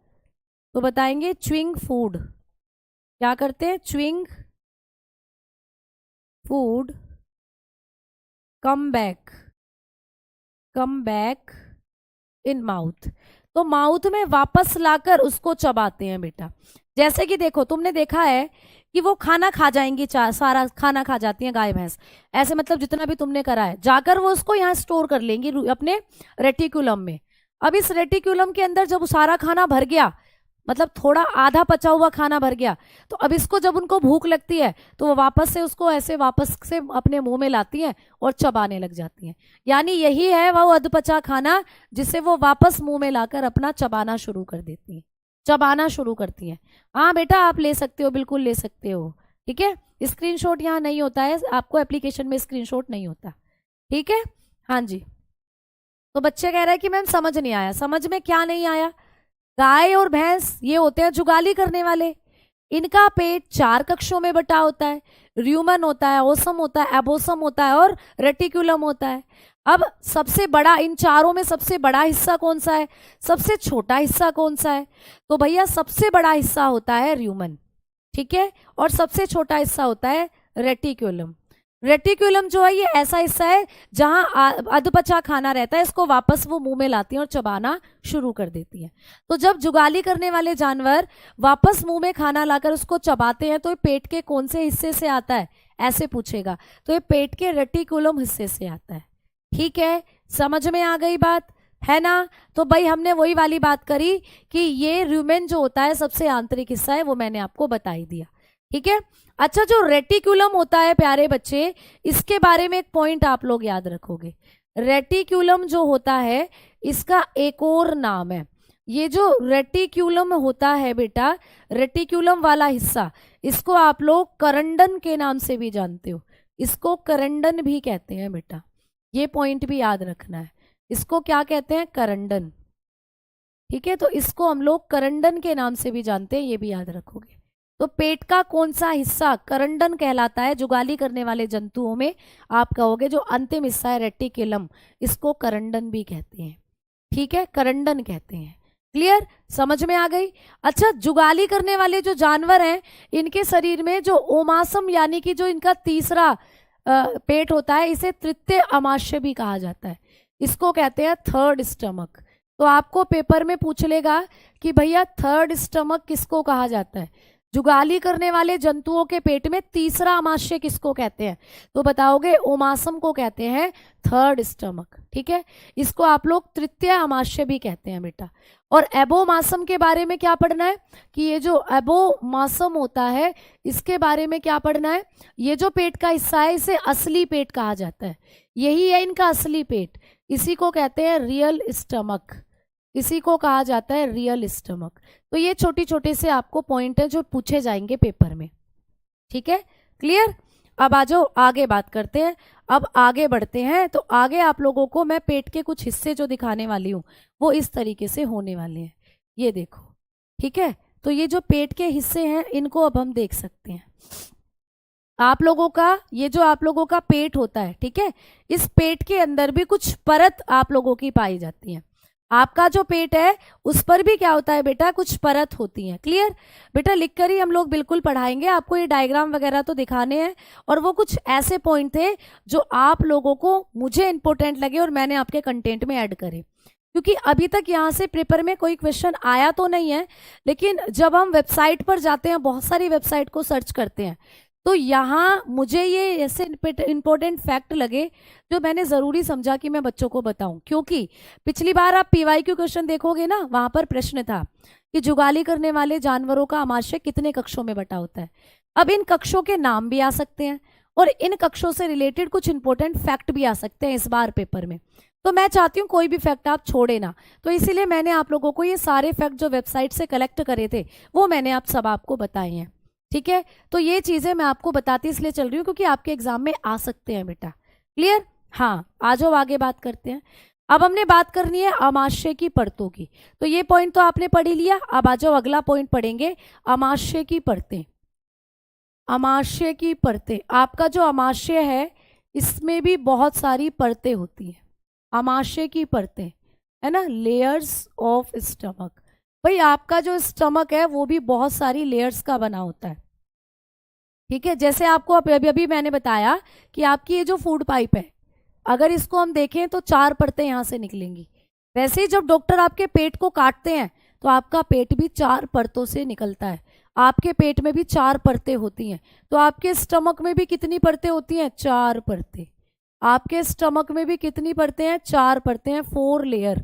A: तो बताएंगे च्विंग फूड। क्या करते हैं? Chewing food come back in mouth. तो माउथ में वापस लाकर उसको चबाते हैं बेटा। जैसे कि देखो, तुमने देखा है कि वो खाना खा जाएंगी, सारा खाना खा जाती हैं गाय भैंस, ऐसे मतलब जितना भी तुमने करा है, जाकर वो उसको यहाँ स्टोर कर लेंगी अपने रेटिकुलम में। अब इस रेटिकुलम के अंदर जब सारा खाना भर गया, मतलब थोड़ा आधा पचा हुआ खाना भर गया, तो अब इसको जब उनको भूख लगती है तो वो वापस से उसको ऐसे वापस से अपने मुंह में लाती हैं और चबाने लग जाती हैं। यानी यही है वो अधपचा खाना, जिसे वो वापस मुंह में लाकर अपना चबाना शुरू कर देती हैं, चबाना शुरू करती हैं। हाँ बेटा, आप ले सकते हो, बिल्कुल ले सकते हो। ठीक है, स्क्रीनशॉट यहाँ नहीं होता है, आपको एप्लीकेशन में स्क्रीनशॉट नहीं होता। ठीक है, हाँ जी। तो बच्चे कह रहे हैं कि मैम समझ नहीं आया। समझ में क्या नहीं आया? गाय और भैंस ये होते हैं जुगाली करने वाले। इनका पेट 4 कक्षों में बटा होता है। र्यूमन होता है, ओसम होता है, एबोसम होता है और रेटिकुलम होता है। अब सबसे बड़ा, इन चारों में सबसे बड़ा हिस्सा कौन सा है, सबसे छोटा हिस्सा कौन सा है? तो भैया सबसे बड़ा हिस्सा होता है र्यूमन, ठीक है, और सबसे छोटा हिस्सा होता है रेटिकुलम। रेटिकुलम जो है ये ऐसा हिस्सा है जहां अधपचा खाना रहता है, इसको वापस वो मुंह में लाती हैं और चबाना शुरू कर देती हैं। तो जब जुगाली करने वाले जानवर वापस मुंह में खाना लाकर उसको चबाते हैं तो ये पेट के कौन से हिस्से से आता है, ऐसे पूछेगा, तो ये पेट के रेटिकुलम हिस्से से आता है। ठीक है, समझ में आ गई बात, है ना? तो भाई हमने वही वाली बात करी कि ये र्यूमेन जो होता है सबसे आंतरिक हिस्सा है, वो मैंने आपको बता ही दिया। ठीक है, अच्छा, जो रेटिकुलम होता है प्यारे बच्चे, इसके बारे में एक पॉइंट आप लोग याद रखोगे। रेटिकुलम जो होता है इसका एक और नाम है, ये जो रेटिकुलम होता है बेटा, रेटिकुलम वाला हिस्सा, इसको आप लोग करंडन के नाम से भी जानते हो, इसको करंडन भी कहते हैं बेटा। ये पॉइंट भी याद रखना है, इसको क्या कहते हैं, करंडन। ठीक है, तो इसको हम लोग करंडन के नाम से भी जानते हैं, ये भी याद रखोगे। तो पेट का कौन सा हिस्सा करंडन कहलाता है? जुगाली करने वाले जंतुओं में आप कहोगे जो अंतिम हिस्सा है रेटिकुलम, इसको करंडन भी कहते हैं। ठीक है, करंडन कहते हैं। क्लियर, समझ में आ गई? अच्छा, जुगाली करने वाले जो जानवर हैं, इनके शरीर में जो ओमासम यानी कि जो इनका तीसरा पेट होता है, इसे तृतीय अमाशय भी कहा जाता है, इसको कहते हैं थर्ड स्टमक। तो आपको पेपर में पूछ लेगा कि भैया थर्ड स्टमक किसको कहा जाता है? जुगाली करने वाले जंतुओं के पेट में तीसरा अमाशय किसको कहते हैं? तो बताओगे ओमासम को कहते हैं थर्ड स्टमक। ठीक है, इसको आप लोग तृतीय अमाशय भी कहते हैं बेटा। और एबोमासम के बारे में क्या पढ़ना है कि ये जो एबोमासम होता है, इसके बारे में क्या पढ़ना है? ये जो पेट का हिस्सा है इसे असली पेट कहा जाता है, यही है इनका असली पेट, इसी को कहते हैं रियल स्टमक, इसी को कहा जाता है रियल स्टमक। तो ये छोटे छोटे से आपको पॉइंट है जो पूछे जाएंगे पेपर में। ठीक है, क्लियर? अब आ जाओ आगे बात करते हैं। अब आगे बढ़ते हैं, तो आगे आप लोगों को मैं पेट के कुछ हिस्से जो दिखाने वाली हूँ वो इस तरीके से होने वाले हैं, ये देखो। ठीक है, तो ये जो पेट के हिस्से हैं इनको अब हम देख सकते हैं। आप लोगों का ये जो आप लोगों का पेट होता है, ठीक है, इस पेट के अंदर भी कुछ परत आप लोगों की पाई जाती है। आपका जो पेट है उस पर भी क्या होता है बेटा, कुछ परत होती है। क्लियर बेटा, लिखकर ही हम लोग बिल्कुल पढ़ाएंगे आपको, ये डायग्राम वगैरह तो दिखाने हैं, और वो कुछ ऐसे पॉइंट थे जो आप लोगों को, मुझे इंपॉर्टेंट लगे और मैंने आपके कंटेंट में ऐड करे, क्योंकि अभी तक यहाँ से पेपर में कोई क्वेश्चन आया तो नहीं है, लेकिन जब हम वेबसाइट पर जाते हैं, बहुत सारी वेबसाइट को सर्च करते हैं, तो यहाँ मुझे ये ऐसे इंपॉर्टेंट फैक्ट लगे जो मैंने ज़रूरी समझा कि मैं बच्चों को बताऊं। क्योंकि पिछली बार आप पीवाईक्यू क्वेश्चन देखोगे ना, वहाँ पर प्रश्न था कि जुगाली करने वाले जानवरों का अमाशय कितने कक्षों में बटा होता है। अब इन कक्षों के नाम भी आ सकते हैं और इन कक्षों से रिलेटेड कुछ इंपॉर्टेंट फैक्ट भी आ सकते हैं इस बार पेपर में। तो मैं चाहती हूँ कोई भी फैक्ट आप छोड़े ना, तो इसीलिए मैंने आप लोगों को ये सारे फैक्ट जो वेबसाइट से कलेक्ट करे थे वो मैंने आप सब आपको बताए हैं। ठीक है, तो ये चीजें मैं आपको बताती इसलिए चल रही हूँ क्योंकि आपके एग्जाम में आ सकते हैं बेटा। क्लियर? हाँ, आ जाओ आगे बात करते हैं। अब हमने बात करनी है अमाशय की परतों की, तो ये पॉइंट तो आपने पढ़ ही लिया। अब आ जाओ अगला पॉइंट पढ़ेंगे, अमाशय की परतें। अमाशय की परतें, आपका जो अमाशय है इसमें भी बहुत सारी परतें होती हैं। अमाशय की परतें है ना, लेयर्स ऑफ स्टमक। भाई आपका जो स्टमक है वो भी बहुत सारी लेयर्स का बना होता है। ठीक है, जैसे आपको अभी अभी मैंने बताया कि आपकी ये जो फूड पाइप है, अगर इसको हम देखें तो 4 परतें यहाँ से निकलेंगी। वैसे ही जब डॉक्टर आपके पेट को काटते हैं तो आपका पेट भी 4 परतों से निकलता है। आपके पेट में भी 4 परतें होती हैं। तो आपके स्टमक में भी कितनी परतें होती हैं? 4 परतें। आपके स्टमक में भी कितनी परतें हैं? 4 परतें हैं, 4 लेयर।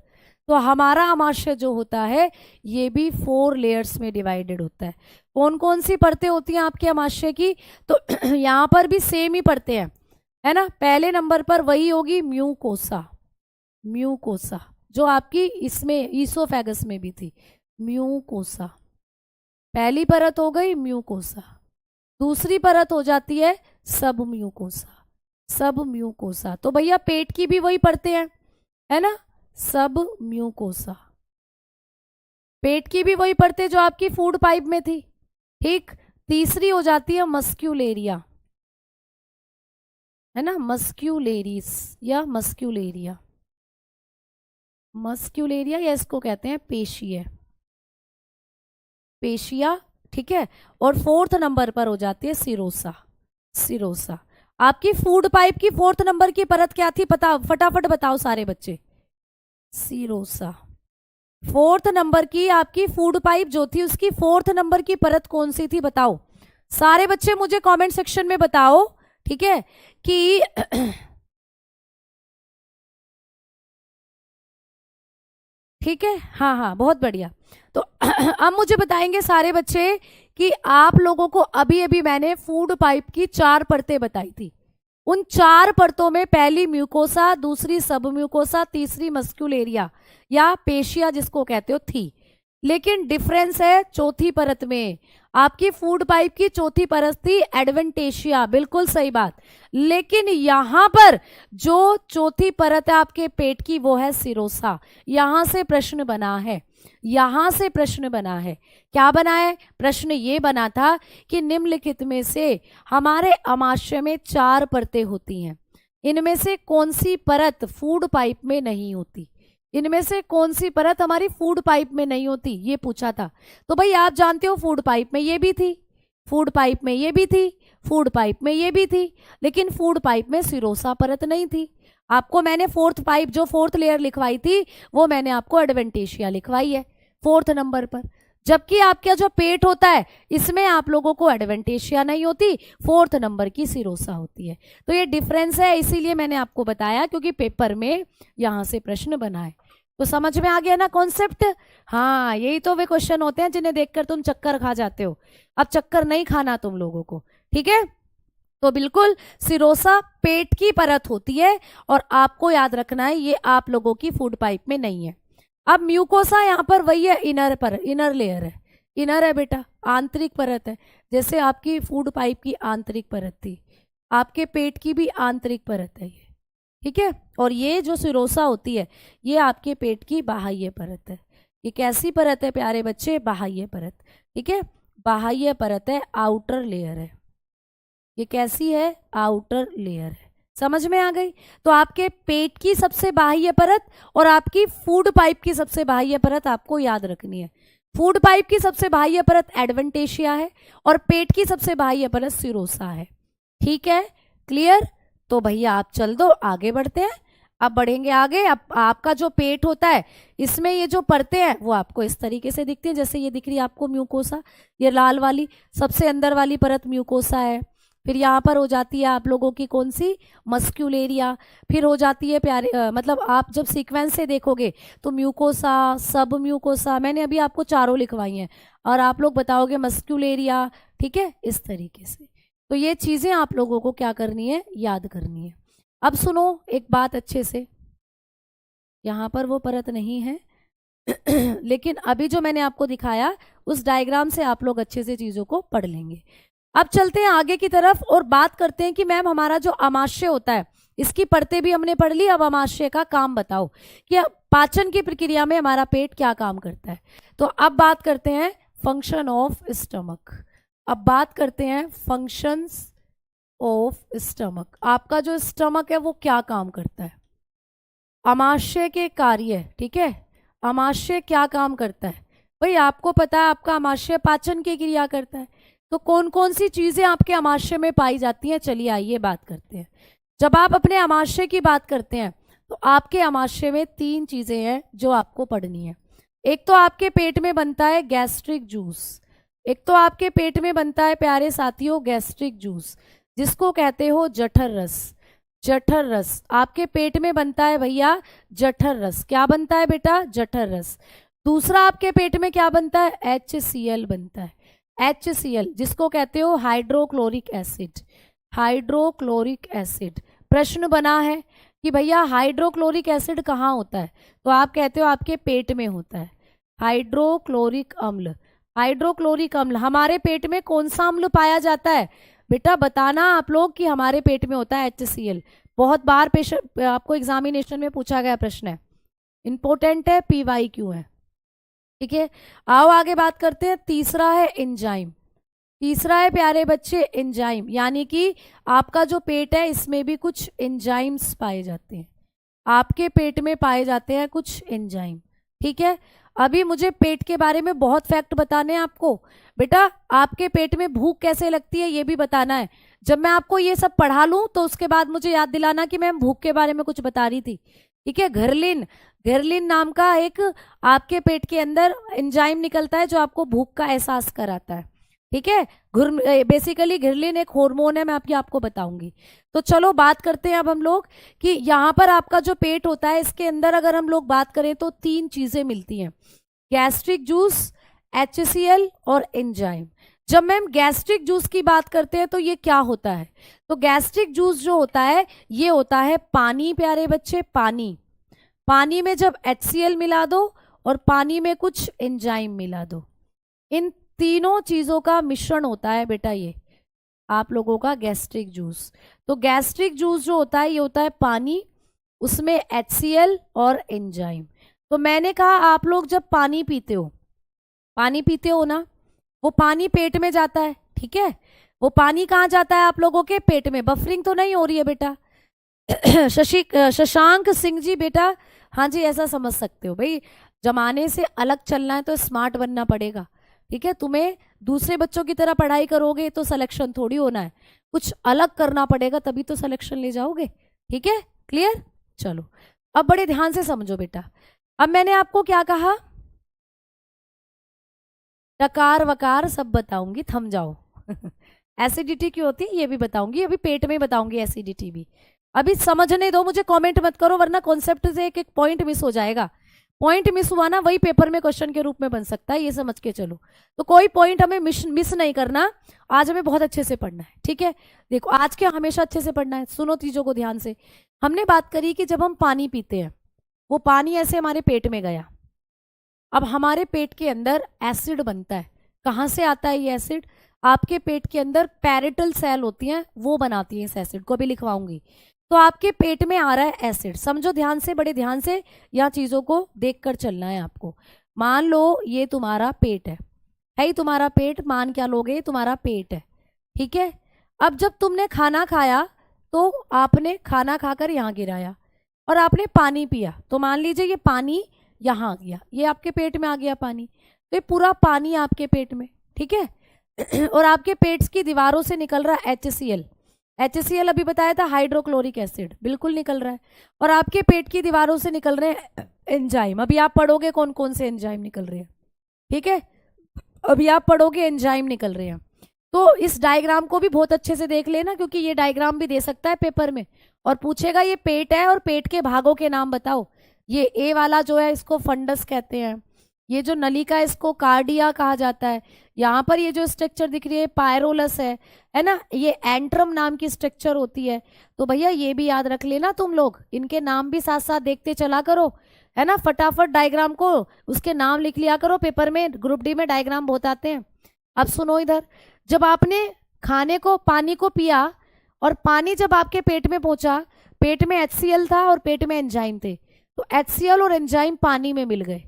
A: तो हमारा आमाशय जो होता है ये भी 4 लेयर्स में डिवाइडेड होता है। कौन कौन सी परतें होती हैं आपके आमाशय की? तो यहाँ पर भी सेम ही परतें हैं, है ना। पहले नंबर पर वही होगी म्यूकोसा, म्यूकोसा जो आपकी इसमें ईसोफेगस में भी थी, म्यूकोसा। पहली परत हो गई म्यूकोसा। दूसरी परत हो जाती है सब म्यूकोसा, सब म्यूकोसा। तो भैया पेट की भी वही परतें हैं, है ना, सब म्यूकोसा। पेट की भी वही परतें जो आपकी फूड पाइप में थी, ठीक। तीसरी हो जाती है मस्क्यूलेरिया, है ना, मस्क्यूलेरिस या मस्क्यूलेरिया, मस्क्यूलेरिया या इसको कहते हैं पेशीय, पेशिया, ठीक है। और 4th नंबर पर हो जाती है सिरोसा, सिरोसा। आपकी फूड पाइप की 4th नंबर की परत क्या थी? पता, फटाफट बताओ सारे बच्चे। सिरोसा। 4th नंबर की आपकी फूड पाइप जो थी उसकी 4th नंबर की परत कौन सी थी? बताओ सारे बच्चे, मुझे कमेंट सेक्शन में बताओ, ठीक है कि ठीक है, हाँ हाँ, बहुत बढ़िया। तो अब मुझे बताएंगे सारे बच्चे कि आप लोगों को अभी अभी मैंने फूड पाइप की 4 परतें बताई थी। उन 4 परतों में पहली म्यूकोसा, दूसरी सब म्यूकोसा, तीसरी मस्क्यूलेरिया या पेशिया जिसको कहते हो थी। लेकिन डिफरेंस है चौथी परत में। आपकी फूड पाइप की चौथी परत थी एडवेंटेशिया, बिल्कुल सही बात। लेकिन यहां पर जो चौथी परत है आपके पेट की वो है सिरोसा। यहां से प्रश्न बना है, यहां से प्रश्न बना है। क्या बना है? प्रश्न ये बना था कि निम्नलिखित में से हमारे आमाशय में 4 परतें होती हैं, इनमें से कौन सी परत फूड पाइप में नहीं होती? इनमें से कौन सी परत हमारी फूड पाइप में नहीं होती, ये पूछा था। तो भाई आप जानते हो फूड पाइप में ये भी थी, फूड पाइप में ये भी थी, फूड पाइप में ये भी थी, लेकिन फूड पाइप में सिरोसा परत नहीं थी। आपको मैंने 4th पाइप जो 4th लेयर लिखवाई थी वो मैंने आपको एडवेंटेशिया लिखवाई है 4th नंबर पर। जबकि आपका जो पेट होता है इसमें आप लोगों को एडवेंटेशिया नहीं होती, 4th नंबर की सिरोसा होती है। तो ये डिफरेंस है, इसीलिए मैंने आपको बताया, क्योंकि पेपर में यहां से प्रश्न बना है। तो समझ में आ गया ना कॉन्सेप्ट? हाँ, यही तो वे क्वेश्चन होते हैं जिन्हें देखकर तुम चक्कर खा जाते हो। अब चक्कर नहीं खाना तुम लोगों को, ठीक है। तो बिल्कुल सिरोसा पेट की परत होती है और आपको याद रखना है ये आप लोगों की फूड पाइप में नहीं है। अब म्यूकोसा यहाँ पर वही है, इनर पर, इनर लेयर है, इनर है बेटा, आंतरिक परत है। जैसे आपकी फूड पाइप की आंतरिक परत थी, आपके पेट की भी आंतरिक परत है ये, ठीक है। और ये जो सिरोसा होती है ये आपके पेट की बाह्य परत है। ये कैसी परत है प्यारे बच्चे? बाह्य परत, ठीक है, बाह्य परत है, आउटर लेयर है। ये कैसी है? आउटर लेयर है। समझ में आ गई? तो आपके पेट की सबसे बाह्य परत और आपकी फूड पाइप की सबसे बाह्य परत आपको याद रखनी है। फूड पाइप की सबसे बाह्य परत एडवेंटेशिया है और पेट की सबसे बाह्य परत सिरोसा है, ठीक है, क्लियर। तो भैया आप चल दो, आगे बढ़ते हैं। अब बढ़ेंगे आगे। अब आपका जो पेट होता है इसमें ये जो परतें हैं वो आपको इस तरीके से दिखती हैं, जैसे ये दिख रही है आपको म्यूकोसा, ये लाल वाली सबसे अंदर वाली परत म्यूकोसा है। फिर यहाँ पर हो जाती है आप लोगों की कौन सी? मस्क्यूलेरिया। फिर हो जाती है प्यारे मतलब आप जब सीक्वेंस से देखोगे तो म्यूकोसा, सब म्यूकोसा, मैंने अभी आपको चारों लिखवाई हैं और आप लोग बताओगे मस्क्यूलेरिया, ठीक है, इस तरीके से। तो ये चीज़ें आप लोगों को क्या करनी है? याद करनी है। अब सुनो एक बात अच्छे से, यहाँ पर वो परत नहीं है लेकिन अभी जो मैंने आपको दिखाया उस डायग्राम से आप लोग अच्छे से चीज़ों को पढ़ लेंगे। अब चलते हैं आगे की तरफ और बात करते हैं कि मैम हमारा जो आमाशय होता है इसकी परतें भी हमने पढ़ ली, अब आमाशय का काम बताओ कि पाचन की प्रक्रिया में हमारा पेट क्या काम करता है। तो अब बात करते हैं फंक्शन ऑफ स्टमक। अब बात करते हैं फंक्शंस ऑफ स्टमक। आपका जो स्टमक है वो क्या काम करता है? आमाशय के कार्य, ठीक है, आमाशय क्या काम करता है? भाई आपको पता है आपका आमाशय पाचन की क्रिया करता है। तो कौन कौन सी चीजें आपके आमाशय में पाई जाती हैं? चलिए आइए बात करते हैं। जब आप अपने आमाशय की बात करते हैं तो आपके आमाशय में 3 चीजें हैं जो आपको पढ़नी है। एक तो आपके पेट में बनता है गैस्ट्रिक जूस, एक तो आपके पेट में बनता है प्यारे साथियों गैस्ट्रिक जूस, जिसको कहते हो जठर रस। जठर रस आपके पेट में बनता है भैया, जठर रस। क्या बनता है बेटा? जठर रस। दूसरा आपके पेट में क्या बनता है? HCl बनता है। HCl जिसको कहते हो हाइड्रोक्लोरिक एसिड। Hydrochloric acid. प्रश्न बना है कि भैया हाइड्रोक्लोरिक एसिड कहाँ होता है, तो आप कहते हो आपके पेट में होता है। हाइड्रोक्लोरिक अम्ल। हाइड्रोक्लोरिक अम्ल हमारे पेट में कौन सा अम्ल पाया जाता है बेटा? बताना आप लोग कि हमारे पेट में होता है HCl। बहुत बार आपको एग्जामिनेशन में पूछा गया प्रश्न है, इंपॉर्टेंट है, PYQ है। ठीक है, आओ आगे बात करते हैं। तीसरा है एंजाइम। तीसरा है प्यारे बच्चे एंजाइम, यानी कि आपका जो पेट है इसमें भी कुछ एंजाइम्स पाए जाते हैं। आपके पेट में पाए जाते हैं कुछ एंजाइम। ठीक है, अभी मुझे पेट के बारे में बहुत फैक्ट बताने हैं आपको। बेटा आपके पेट में भूख कैसे लगती है ये भी बताना है। जब मैं आपको ये सब पढ़ा लूं तो उसके बाद मुझे याद दिलाना कि मैं भूख के बारे में कुछ बता रही थी। ठीक है, घर्लिन। घर्लिन नाम का एक आपके पेट के अंदर एंजाइम निकलता है जो आपको भूख का एहसास कराता है। ठीक है, बेसिकली घिरलिन एक हार्मोन है, मैं आपको बताऊंगी। तो चलो बात करते हैं अब हम लोग कि यहाँ पर आपका जो पेट होता है इसके अंदर अगर हम लोग बात करें तो 3 चीजें मिलती हैं, गैस्ट्रिक जूस, HCl और एंजाइम। जब मैम गैस्ट्रिक जूस की बात करते हैं तो ये क्या होता है? तो गैस्ट्रिक जूस जो होता है ये होता है पानी प्यारे बच्चे, पानी। पानी में जब HCl मिला दो और पानी में कुछ एंजाइम मिला दो, इन तीनों चीजों का मिश्रण होता है बेटा ये आप लोगों का गैस्ट्रिक जूस। तो गैस्ट्रिक जूस जो होता है ये होता है पानी, उसमें HCl और एंजाइम। तो मैंने कहा आप लोग जब पानी पीते हो, पानी पीते हो ना, वो पानी पेट में जाता है। ठीक है, वो पानी कहाँ जाता है? आप लोगों के पेट में। बफरिंग तो नहीं हो रही है बेटा? शशांक सिंह जी बेटा, हाँ जी ऐसा समझ सकते हो भाई, जमाने से अलग चलना है तो स्मार्ट बनना पड़ेगा। ठीक है, तुम्हें दूसरे बच्चों की तरह पढ़ाई करोगे तो सिलेक्शन थोड़ी होना है, कुछ अलग करना पड़ेगा तभी तो सिलेक्शन ले जाओगे। ठीक है, क्लियर? चलो अब बड़े ध्यान से समझो बेटा। अब मैंने आपको क्या कहा? टकार वकार सब बताऊंगी, थम जाओ। एसिडिटी क्यों होती है ये भी बताऊंगी, अभी पेट में बताऊंगी एसिडिटी भी। अभी समझने दो मुझे, कमेंट मत करो वरना कॉन्सेप्ट से एक एक पॉइंट मिस हो जाएगा। पॉइंट मिस हुआ ना वही पेपर में क्वेश्चन के रूप में बन सकता है, ये समझ के चलो। तो कोई पॉइंट हमें मिस नहीं करना, आज हमें बहुत अच्छे से पढ़ना है। ठीक है, देखो आज के हमेशा अच्छे से पढ़ना है, सुनो चीजों को ध्यान से। हमने बात करी कि जब हम पानी पीते हैं, वो पानी ऐसे हमारे पेट में गया, अब हमारे पेट के अंदर एसिड बनता है। कहाँ से आता है ये एसिड? आपके पेट के अंदर पैरेटल सेल होती हैं, वो बनाती है इस एसिड को, अभी लिखवाऊंगी। तो आपके पेट में आ रहा है एसिड, समझो ध्यान से, बड़े ध्यान से यहाँ चीजों को देखकर चलना है आपको। मान लो ये तुम्हारा पेट है ही तुम्हारा पेट, मान क्या लोगे, तुम्हारा पेट है। ठीक है, अब जब तुमने खाना खाया तो आपने खाना खाकर यहाँ गिराया और आपने पानी पिया, तो मान लीजिए ये पानी यहाँ आ गया, ये आपके पेट में आ गया पानी, तो ये पूरा पानी आपके पेट में। ठीक है और आपके पेट की दीवारों से निकल रहा है HCl। HCl अभी बताया था हाइड्रोक्लोरिक एसिड, बिल्कुल निकल रहा है। और आपके पेट की दीवारों से निकल रहे हैं एंजाइम। अभी आप पढ़ोगे कौन कौन से एंजाइम निकल रहे हैं। ठीक है, अभी आप पढ़ोगे एंजाइम निकल रहे हैं। तो इस डायग्राम को भी बहुत अच्छे से देख लेना, क्योंकि ये डायग्राम भी दे सकता है पेपर में और पूछेगा ये पेट है और पेट के भागों के नाम बताओ। ये ए वाला जो है इसको फंडस कहते हैं, ये जो नलिका है इसको कार्डिया कहा जाता है। यहाँ पर ये जो स्ट्रक्चर दिख रही है पायरोलस है ना, ये एंट्रम नाम की स्ट्रक्चर होती है। तो भैया ये भी याद रख लेना तुम लोग, इनके नाम भी साथ साथ देखते चला करो, है ना। फटाफट डायग्राम को उसके नाम लिख लिया करो, पेपर में ग्रुप डी में डायग्राम बहुत आते हैं। अब सुनो इधर, जब आपने खाने को पानी को पिया और पानी जब आपके पेट में पहुंचा, पेट में HCl था और पेट में एंजाइम थे, तो HCl और एंजाइम पानी में मिल गए,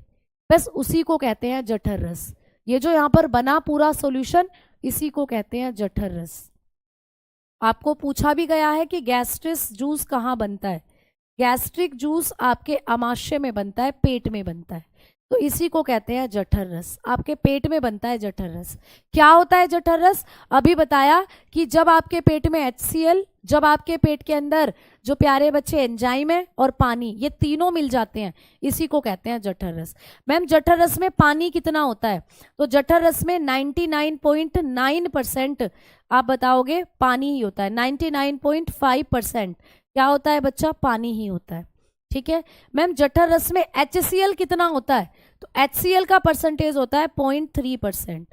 A: बस उसी को कहते हैं जठर रस। ये जो यहाँ पर बना पूरा सॉल्यूशन, इसी को कहते हैं जठर रस। आपको पूछा भी गया है कि गैस्ट्रिक जूस कहाँ बनता है। गैस्ट्रिक जूस आपके अमाशय में बनता है, पेट में बनता है। तो इसी को कहते हैं जठर रस। आपके पेट में बनता है जठर रस। क्या होता है जठर रस? अभी बताया कि जब आपके पेट में HCl, जब आपके पेट के अंदर जो प्यारे बच्चे एंजाइम है और पानी, ये तीनों मिल जाते हैं, इसी को कहते हैं जठर रस। मैम जठर रस में पानी कितना होता है? तो जठर रस में 99.9% आप बताओगे पानी ही होता है। 99.5% क्या होता है बच्चा? पानी ही होता है। ठीक है मैम, जठर रस में HCl कितना होता है? तो HCl का परसेंटेज होता है 0.3%,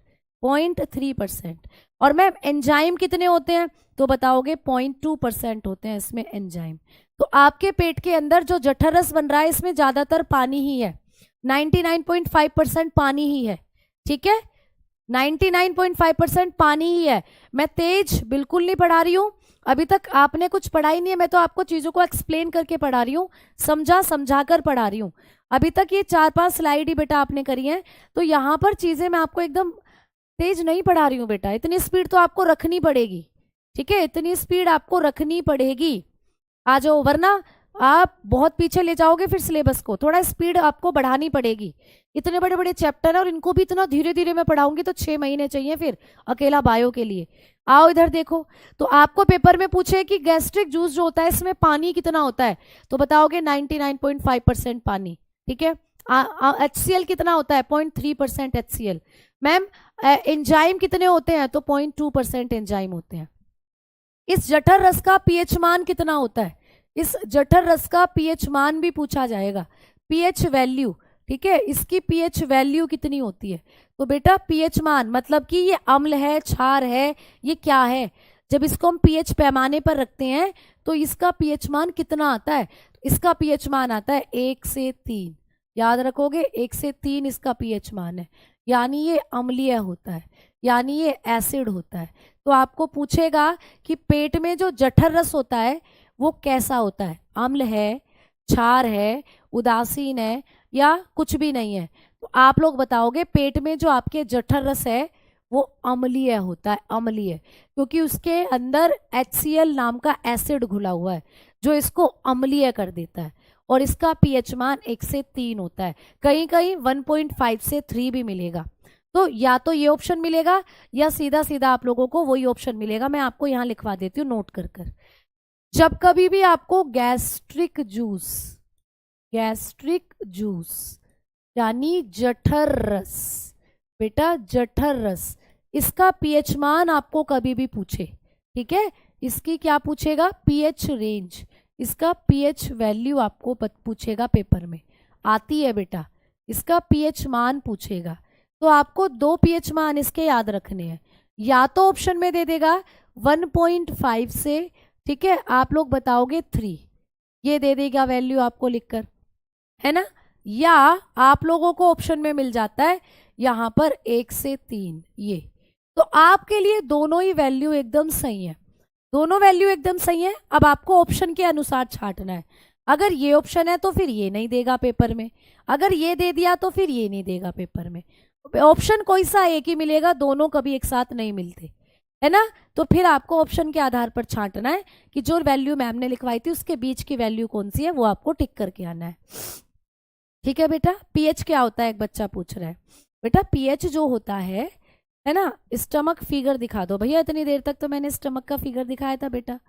A: 0.3%। और मैम एंजाइम कितने होते हैं? तो बताओगे 0.2% होते हैं इसमें एंजाइम। तो आपके पेट के अंदर जो जठर रस बन रहा है इसमें ज्यादातर पानी ही है, 99.5% पानी ही है। ठीक है, 99.5% पानी ही है। मैं तेज बिल्कुल नहीं पढ़ा रही हूँ, अभी तक आपने कुछ पढ़ा ही नहीं है, मैं तो आपको चीजों को एक्सप्लेन करके पढ़ा रही हूँ, समझा कर पढ़ा रही हूँ। अभी तक ये 4-5 स्लाइड ही बेटा आपने करी है, तो यहाँ पर चीजें मैं आपको एकदम तेज नहीं पढ़ा रही हूँ बेटा, इतनी स्पीड तो आपको रखनी पड़ेगी। ठीक है, इतनी स्पीड आपको रखनी पड़ेगी, आ जाओ, वरना आप बहुत पीछे ले जाओगे फिर सिलेबस को। थोड़ा स्पीड आपको बढ़ानी पड़ेगी, इतने बड़े बड़े चैप्टर है और इनको भी इतना धीरे धीरे मैं पढ़ाऊंगी तो 6 महीने चाहिए फिर अकेला बायो के लिए। आओ इधर देखो, तो आपको पेपर में पूछे कि गैस्ट्रिक जूस जो होता है इसमें पानी कितना होता है, तो बताओगे 99.5% पानी। ठीक है, HCl कितना होता है? 0.3% HCl। मैम एंजाइम कितने होते हैं? तो 0.2% एंजाइम होते हैं। इस जठर रस का पीएच मान कितना होता है? इस जठर रस का पीएच मान भी पूछा जाएगा, पीएच वैल्यू। ठीक है, इसकी पीएच वैल्यू कितनी होती है? तो बेटा पीएच मान मतलब कि ये अम्ल है, क्षार है, ये क्या है? जब इसको हम पीएच पैमाने पर रखते हैं तो इसका पीएच मान कितना आता है? इसका पीएच मान आता है 1 से 3, याद रखोगे 1 से 3 इसका पीएच मान है, यानी ये अम्लीय होता है, यानी ये एसिड होता है। तो आपको पूछेगा कि पेट में जो जठर रस होता है वो कैसा होता है? अम्ल है, क्षार है, उदासीन है, या कुछ भी नहीं है? तो आप लोग बताओगे पेट में जो आपके जठर रस है वो अम्लीय होता है, अम्लीय, क्योंकि उसके अंदर HCl नाम का एसिड घुला हुआ है जो इसको अम्लीय कर देता है, और इसका पीएच मान 1 से 3 होता है, कहीं कहीं 1.5 से 3 भी मिलेगा। तो या तो ये ऑप्शन मिलेगा या सीधा सीधा आप लोगों को वही ऑप्शन मिलेगा। मैं आपको यहाँ लिखवा देती हूँ नोट कर कर। जब कभी भी आपको गैस्ट्रिक जूस यानी जठर रस, बेटा जठर रस, इसका पीएच मान आपको कभी भी पूछे, ठीक है, इसकी क्या पूछेगा? पीएच रेंज, इसका पीएच वैल्यू आपको पूछेगा, पेपर में आती है बेटा, इसका पीएच मान पूछेगा। तो आपको 2 पीएच मान इसके याद रखने हैं, या तो ऑप्शन में दे देगा 1.5 से, ठीक है, आप लोग बताओगे 3, ये दे देगा वैल्यू आपको लिखकर, है ना, या आप लोगों को ऑप्शन में मिल जाता है यहाँ पर 1 से 3 ये। तो आपके लिए दोनों ही वैल्यू एकदम सही है, दोनों वैल्यू एकदम सही है। अब आपको ऑप्शन के अनुसार छांटना है, अगर ये ऑप्शन है तो फिर ये नहीं देगा पेपर में, अगर ये दे दिया तो फिर ये नहीं देगा पेपर में। ऑप्शन कोई सा एक ही मिलेगा, दोनों कभी एक साथ नहीं मिलते, है ना। तो फिर आपको ऑप्शन के आधार पर छांटना है कि जो वैल्यू मैम ने लिखवाई थी उसके बीच की वैल्यू कौन सी है, वो आपको टिक करके आना है। ठीक है बेटा, पीएच क्या होता है, एक बच्चा पूछ रहा है। बेटा पीएच जो होता है ना, स्टमक फिगर दिखा दो भैया, इतनी देर तक तो मैंने स्टमक का फिगर दिखाया था बेटा,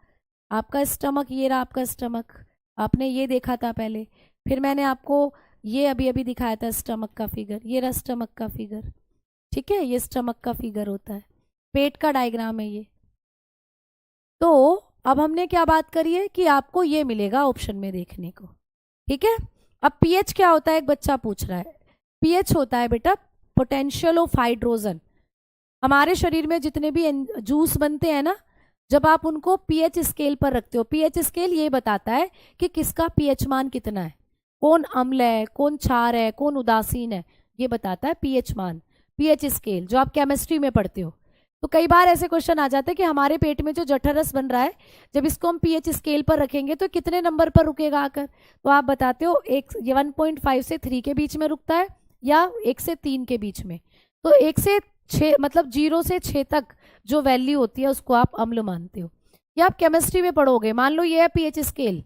A: आपका स्टमक ये रहा, आपका स्टमक आपने ये देखा था पहले, फिर मैंने आपको ये अभी अभी दिखाया था स्टमक का फिगर, ये रहा स्टमक का फिगर, ठीक है, ये स्टमक का फिगर होता है, पेट का डायग्राम है ये। तो अब हमने क्या बात करी है कि आपको ये मिलेगा ऑप्शन में देखने को, ठीक है। अब पीएच क्या होता है, एक बच्चा पूछ रहा है। पीएच होता है बेटा पोटेंशियल ऑफ हाइड्रोजन। हमारे शरीर में जितने भी जूस बनते हैं ना, जब आप उनको पीएच स्केल पर रखते हो, पीएच स्केल ये बताता है कि किसका पीएच मान कितना है, कौन अम्ल है, कौन क्षार है, कौन उदासीन है, ये बताता है पीएच मान, पीएच स्केल जो आप केमिस्ट्री में पढ़ते हो। तो कई बार ऐसे क्वेश्चन आ जाते हैं कि हमारे पेट में जो जठर रस बन रहा है, जब इसको हम पीएच स्केल पर रखेंगे तो कितने नंबर पर रुकेगा आकर, तो आप बताते हो 1.5 से 3 के बीच में रुकता है या 1 से 3 के बीच में। तो 1 से 6 मतलब 0 से 6 तक जो वैल्यू होती है उसको आप अम्ल मानते हो। या आप केमिस्ट्री में पढ़ोगे, मान लो ये है पीएच स्केल,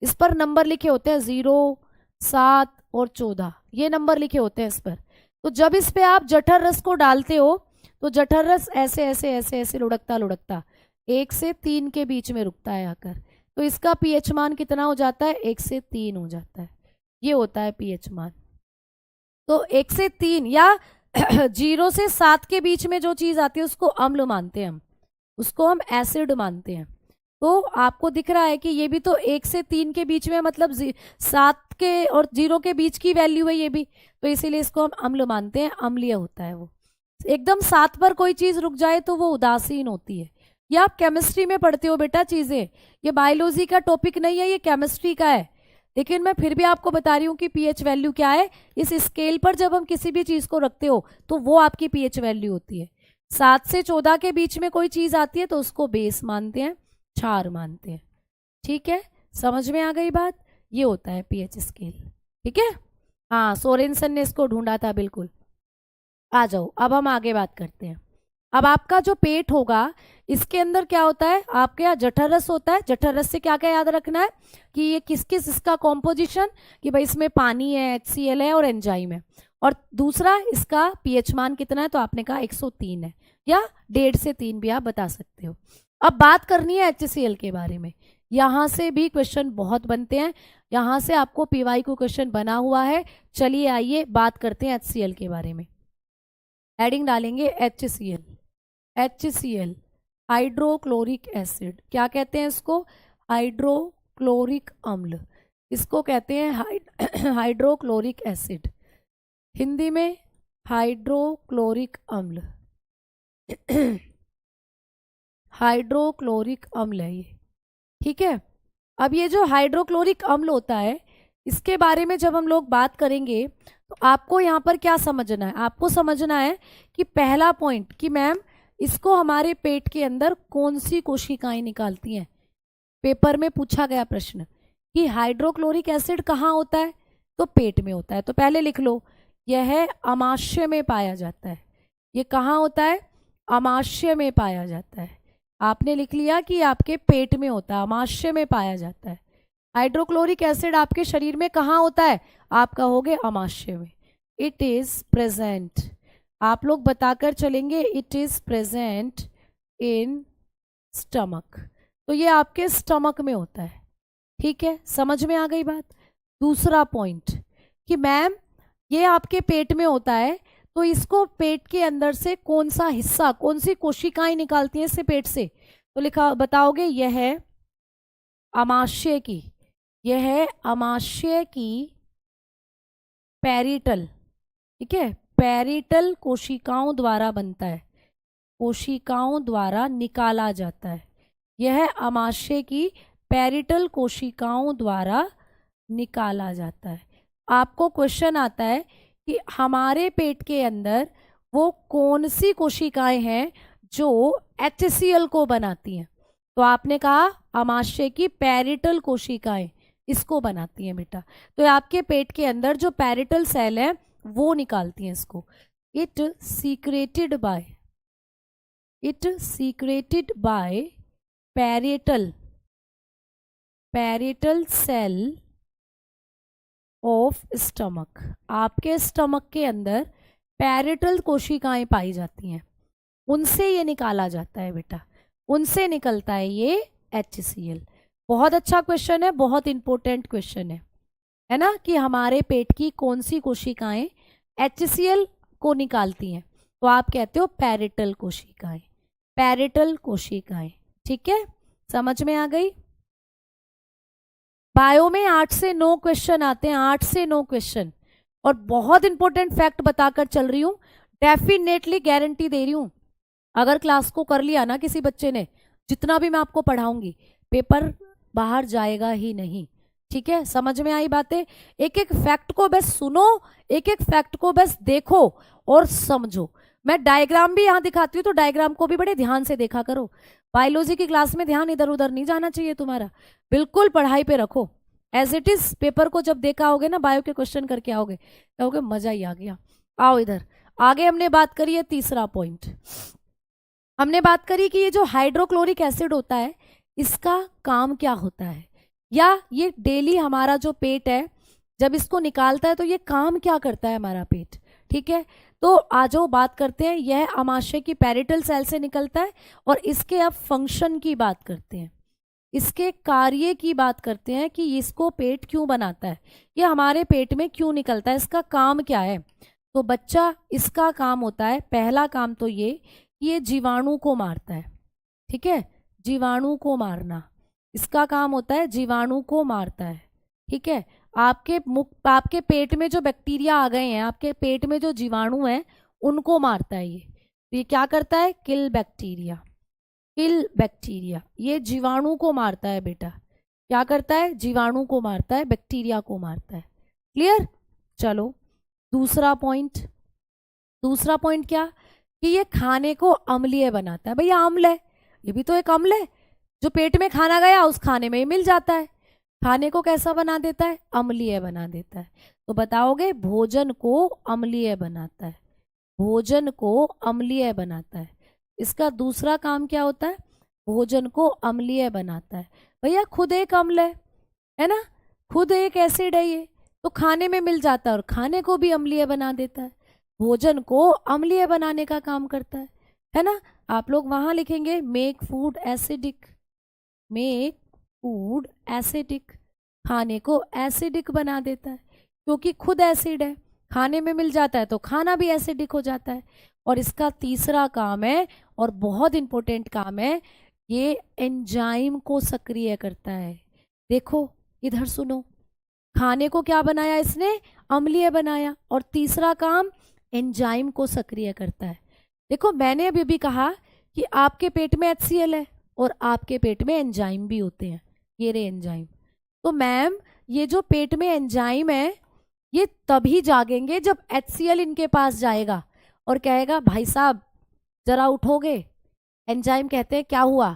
A: इस पर नंबर लिखे होते हैं 0, 7 और 14 ये नंबर लिखे होते हैं इस पर। तो जब इस पे आप जठर रस को डालते हो तो जठर रस ऐसे ऐसे ऐसे ऐसे लुढ़कता लुढ़कता 1 से 3 के बीच में रुकता है आकर। तो इसका पीएच मान कितना हो जाता है? 1 से 3 हो जाता है। ये होता है पीएच मान। तो 1 से 3 या 0 से 7 के बीच में जो चीज आती है उसको अम्ल मानते हैं हम, उसको हम एसिड मानते हैं। तो आपको दिख रहा है कि ये भी तो 1 से 3 के बीच में, मतलब 7 के और 0 के बीच की वैल्यू है ये भी, तो इसीलिए इसको हम अम्ल मानते हैं, अम्लीय होता है वो। एकदम 7 पर कोई चीज रुक जाए तो वो उदासीन होती है। ये आप केमिस्ट्री में पढ़ते हो बेटा चीजें, ये बायोलॉजी का टॉपिक नहीं है, ये केमिस्ट्री का है। लेकिन मैं फिर भी आपको बता रही हूँ कि पीएच वैल्यू क्या है। इस स्केल पर जब हम किसी भी चीज को रखते हो तो वो आपकी पीएच वैल्यू होती है। 7 से 14 के बीच में कोई चीज आती है तो उसको बेस मानते हैं, क्षार मानते हैं। ठीक है, समझ में आ गई बात? ये होता है पीएच स्केल। ठीक है, हाँ सोरेनसन ने इसको ढूंढा था बिल्कुल। आ जाओ, अब हम आगे बात करते हैं। अब आपका जो पेट होगा इसके अंदर क्या होता है? आपके यहाँ जठर रस होता है। जठर रस से क्या क्या याद रखना है कि ये किस किस इसका कॉम्पोजिशन, कि भाई इसमें पानी है, HCl है और एंजाइम है। और दूसरा इसका पीएच मान कितना है? तो आपने कहा 103 है, या 1.5 से 3 भी आप बता सकते हो। अब बात करनी है HCl के बारे में। यहाँ से भी क्वेश्चन बहुत बनते हैं, यहाँ से आपको पीवाई को क्वेश्चन बना हुआ है। चलिए आइए बात करते हैं HCl के बारे में। हेडिंग डालेंगे HCl। HCl हाइड्रोक्लोरिक एसिड, क्या कहते हैं इसको? हाइड्रोक्लोरिक अम्ल, इसको कहते हैं हाइड्रोक्लोरिक एसिड, हिंदी में हाइड्रोक्लोरिक अम्ल। हाइड्रोक्लोरिक अम्ल है ये। ठीक है, अब ये जो हाइड्रोक्लोरिक अम्ल होता है इसके बारे में जब हम लोग बात करेंगे तो आपको यहाँ पर क्या समझना है? आपको समझना है कि पहला पॉइंट कि मैम इसको हमारे पेट के अंदर कौन सी कोशिकाएं निकालती हैं। पेपर में पूछा गया प्रश्न कि हाइड्रोक्लोरिक एसिड कहाँ होता है? तो पेट में होता है। तो पहले लिख लो, यह अमाशय में पाया जाता है। ये कहाँ होता है? अमाशय में पाया जाता है। आपने लिख लिया कि आपके पेट में होता है, अमाशय में पाया जाता है। हाइड्रोक्लोरिक एसिड आपके शरीर में कहाँ होता है? आप कहोगे अमाशय में। इट इज प्रेजेंट, आप लोग बताकर चलेंगे, it is present in stomach. तो ये आपके स्टमक में होता है। ठीक है, समझ में आ गई बात? दूसरा पॉइंट कि मैम ये आपके पेट में होता है, तो इसको पेट के अंदर से कौन सा हिस्सा, कौन सी कोशिकाएं निकालती हैं इससे पेट से? तो लिखा बताओगे, यह है अमाशय की, यह है अमाशय की पेरिटल। ठीक है, पेरिटल कोशिकाओं द्वारा बनता है, कोशिकाओं द्वारा निकाला जाता है। यह अमाशय की पेरिटल कोशिकाओं द्वारा निकाला जाता है। आपको क्वेश्चन आता है कि हमारे पेट के अंदर वो कौन सी कोशिकाएं हैं जो HCl को बनाती हैं? तो आपने कहा अमाशय की पेरिटल कोशिकाएं इसको बनाती हैं बेटा। तो आपके पेट के अंदर जो पेरिटल सेल है वो निकालती हैं इसको। It secreted by parietal cell of stomach. आपके स्टमक के अंदर पेरिटल कोशिकाएं पाई जाती हैं, उनसे ये निकाला जाता है बेटा, उनसे निकलता है ये HCl। बहुत अच्छा क्वेश्चन है, बहुत इंपॉर्टेंट क्वेश्चन है ना, कि हमारे पेट की कौन सी कोशिकाएं HCl को निकालती हैं? तो आप कहते हो पेरिटल कोशिकाएं, पेरिटल कोशिकाएं। ठीक है, समझ में आ गई? बायो में 8 से 9 क्वेश्चन आते हैं, 8 से 9 क्वेश्चन, और बहुत इंपॉर्टेंट फैक्ट बताकर चल रही हूं, डेफिनेटली गारंटी दे रही हूं। अगर क्लास को कर लिया ना किसी बच्चे ने, जितना भी मैं आपको पढ़ाऊंगी, पेपर बाहर जाएगा ही नहीं। ठीक है, समझ में आई बातें? एक एक फैक्ट को बस सुनो, एक एक फैक्ट को बस देखो और समझो। मैं डायग्राम भी यहाँ दिखाती हूँ, तो डायग्राम को भी बड़े ध्यान से देखा करो। बायोलॉजी की क्लास में ध्यान इधर उधर नहीं जाना चाहिए तुम्हारा, बिल्कुल पढ़ाई पे रखो। एज इट इज पेपर को जब देखा होगे ना, बायो के क्वेश्चन करके आओगे, कहोगे मजा ही आ गया। आओ इधर, आगे हमने बात करी है तीसरा पॉइंट। हमने बात करी कि ये जो हाइड्रोक्लोरिक एसिड होता है इसका काम क्या होता है, या ये डेली हमारा जो पेट है जब इसको निकालता है तो ये काम क्या करता है हमारा पेट, ठीक है। तो आज वो बात करते हैं, यह आमाशय की पैरेटल सेल से निकलता है और इसके अब फंक्शन की बात करते हैं, इसके कार्य की बात करते हैं कि इसको पेट क्यों बनाता है, ये हमारे पेट में क्यों निकलता है, इसका काम क्या है। तो बच्चा इसका काम होता है, पहला काम तो ये जीवाणु को मारता है, ठीक है, जीवाणु को मारना इसका काम होता है, जीवाणु को मारता है, ठीक है। आपके पेट में जो बैक्टीरिया आ गए हैं, आपके पेट में जो जीवाणु हैं उनको मारता है ये। तो ये क्या करता है, किल बैक्टीरिया, किल बैक्टीरिया, ये जीवाणु को मारता है बेटा, क्या करता है, जीवाणु को मारता है, बैक्टीरिया को मारता है। क्लियर। चलो दूसरा पॉइंट क्या कि ये खाने को अम्लीय बनाता है। भैया अम्ल है, ये भी तो एक अम्ल है, जो पेट में खाना गया उस खाने में ही मिल जाता है, खाने को कैसा बना देता है, अम्लीय बना देता है। तो बताओगे भोजन को अम्लीय बनाता है, भोजन को अम्लीय बनाता है। इसका दूसरा काम क्या होता है, भोजन को अम्लीय बनाता है। भैया खुद एक अम्ल है ना, खुद एक एसिड है, ये तो खाने में मिल जाता है और खाने को भी अम्लीय बना देता है, भोजन को अम्लीय बनाने का काम करता है ना। आप लोग वहां लिखेंगे make food acidic, make food acidic, खाने को एसिडिक बना देता है, क्योंकि खुद एसिड है, खाने में मिल जाता है तो खाना भी एसिडिक हो जाता है। और इसका तीसरा काम है और बहुत इंपॉर्टेंट काम है, ये एंजाइम को सक्रिय करता है। देखो इधर सुनो, खाने को क्या बनाया इसने, अम्लीय बनाया, और तीसरा काम एंजाइम को सक्रिय करता है। देखो मैंने अभी भी कहा कि आपके पेट में HCl है और आपके पेट में एंजाइम भी होते हैं, ये रे एंजाइम। तो मैम ये जो पेट में एंजाइम है ये तभी जागेंगे जब HCl इनके पास जाएगा और कहेगा भाई साहब जरा उठोगे। एंजाइम कहते हैं क्या हुआ,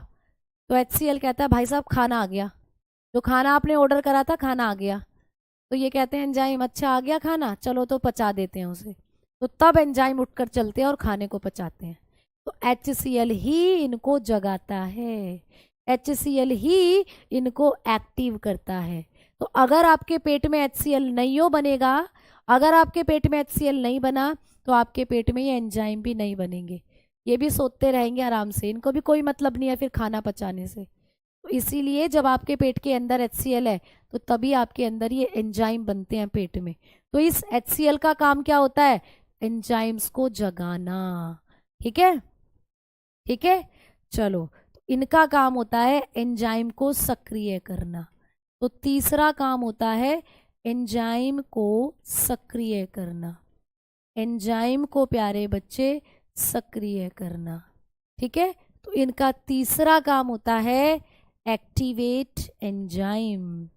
A: तो HCl कहता है भाई साहब खाना आ गया, जो खाना आपने ऑर्डर करा था खाना आ गया। तो ये कहते हैं एंजाइम अच्छा आ गया खाना, चलो तो पचा देते हैं उसे। तो तब एंजाइम उठकर चलते हैं और खाने को पचाते हैं। तो HCl ही इनको जगाता है, HCl ही इनको एक्टिव करता है। तो अगर आपके पेट में HCl नहीं हो बनेगा, अगर आपके पेट में HCl नहीं बना तो आपके पेट में ये एंजाइम भी नहीं बनेंगे, ये भी सोते रहेंगे आराम से, इनको भी कोई मतलब नहीं है फिर खाना पचाने से। तो इसीलिए जब आपके पेट के अंदर HCl है तो तभी आपके अंदर ये एंजाइम बनते हैं पेट में। तो इस HCl का काम क्या होता है, एंजाइम्स को जगाना, ठीक है, ठीक है। चलो तो इनका काम होता है एंजाइम को सक्रिय करना। तो तीसरा काम होता है एंजाइम को सक्रिय करना, एंजाइम को प्यारे बच्चे सक्रिय करना, ठीक है। तो इनका तीसरा काम होता है एक्टिवेट एंजाइम,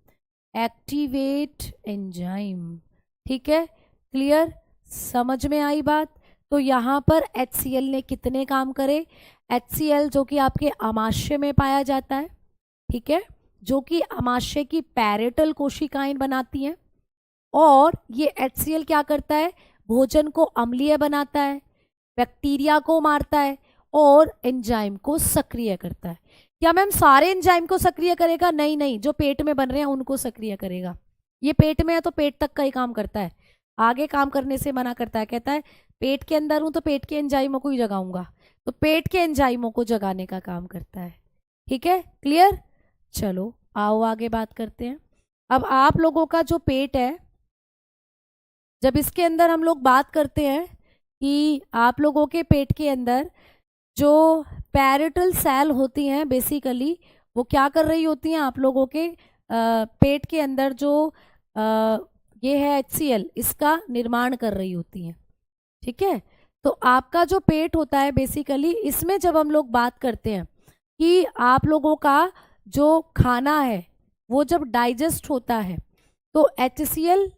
A: एक्टिवेट एंजाइम, ठीक है। क्लियर, समझ में आई बात। तो यहाँ पर HCl ने कितने काम करे, HCl जो कि आपके आमाशय में पाया जाता है, ठीक है, जो कि आमाशय की पैरेटल कोशिकाएं बनाती हैं, और ये HCl क्या करता है, भोजन को अम्लीय बनाता है, बैक्टीरिया को मारता है और एंजाइम को सक्रिय करता है। क्या मैम सारे एंजाइम को सक्रिय करेगा, नहीं नहीं, जो पेट में बन रहे हैं उनको सक्रिय करेगा। ये पेट में है तो पेट तक का ही काम करता है, आगे काम करने से मना करता है, कहता है पेट के अंदर हूं तो पेट के एंजाइमों को ही जगाऊंगा, तो पेट के एंजाइमों को जगाने का काम करता है, ठीक है। क्लियर। चलो आओ आगे बात करते हैं। अब आप लोगों का जो पेट है, जब इसके अंदर हम लोग बात करते हैं कि आप लोगों के पेट के अंदर जो पैरेटल सेल होती हैं बेसिकली वो क्या कर रही होती हैं, आप लोगों के पेट के अंदर जो ये है HCl, इसका निर्माण कर रही होती हैं, ठीक है। तो आपका जो पेट होता है बेसिकली, इसमें जब हम लोग बात करते हैं कि आप लोगों का जो खाना है वो जब डाइजेस्ट होता है तो HCl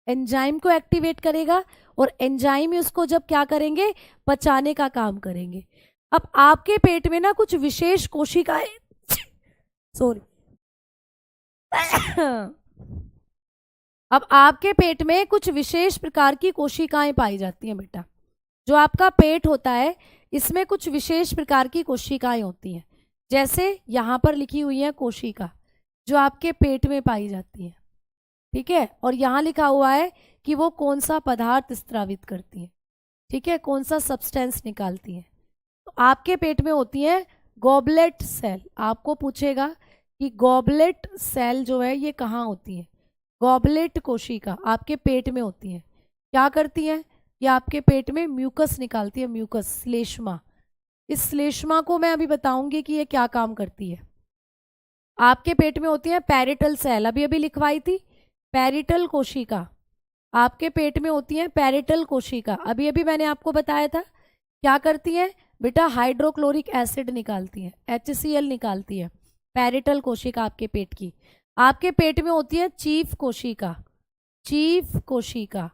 A: एंजाइम को एक्टिवेट करेगा और एंजाइम उसको जब क्या करेंगे, पचाने का काम करेंगे। अब आपके पेट में ना कुछ विशेष कोशिकाएं सॉरी अब आपके पेट में कुछ विशेष प्रकार की कोशिकाएं पाई जाती हैं बेटा। जो आपका पेट होता है इसमें कुछ विशेष प्रकार की कोशिकाएं होती हैं, जैसे यहाँ पर लिखी हुई है कोशिका, जो आपके पेट में पाई जाती है, ठीक है, और यहाँ लिखा हुआ है कि वो कौन सा पदार्थ स्त्रावित करती है, ठीक है, कौन सा सब्सटेंस निकालती है। तो आपके पेट में होती है गॉबलेट सेल। आपको पूछेगा कि गॉबलेट सेल जो है ये कहाँ होती है। गॉबलेट कोशिका आपके पेट में होती है। क्या करती है? ये आपके पेट में म्यूकस निकालती है, म्यूकस, श्लेष्मा। इस श्लेष्मा को मैं अभी बताऊंगी कि ये क्या काम करती है। आपके पेट में होती है पैरिटल सेल, अभी अभी लिखवाई थी, पैरिटल कोशिका। आपके पेट में होती है पैरिटल कोशिका, अभी अभी मैंने आपको बताया था। क्या करती है बेटा? हाइड्रोक्लोरिक एसिड निकालती है, HCl निकालती है पैरिटल कोशिका आपके पेट की। आपके पेट में होती है चीफ कोशिका, चीफ कोशिका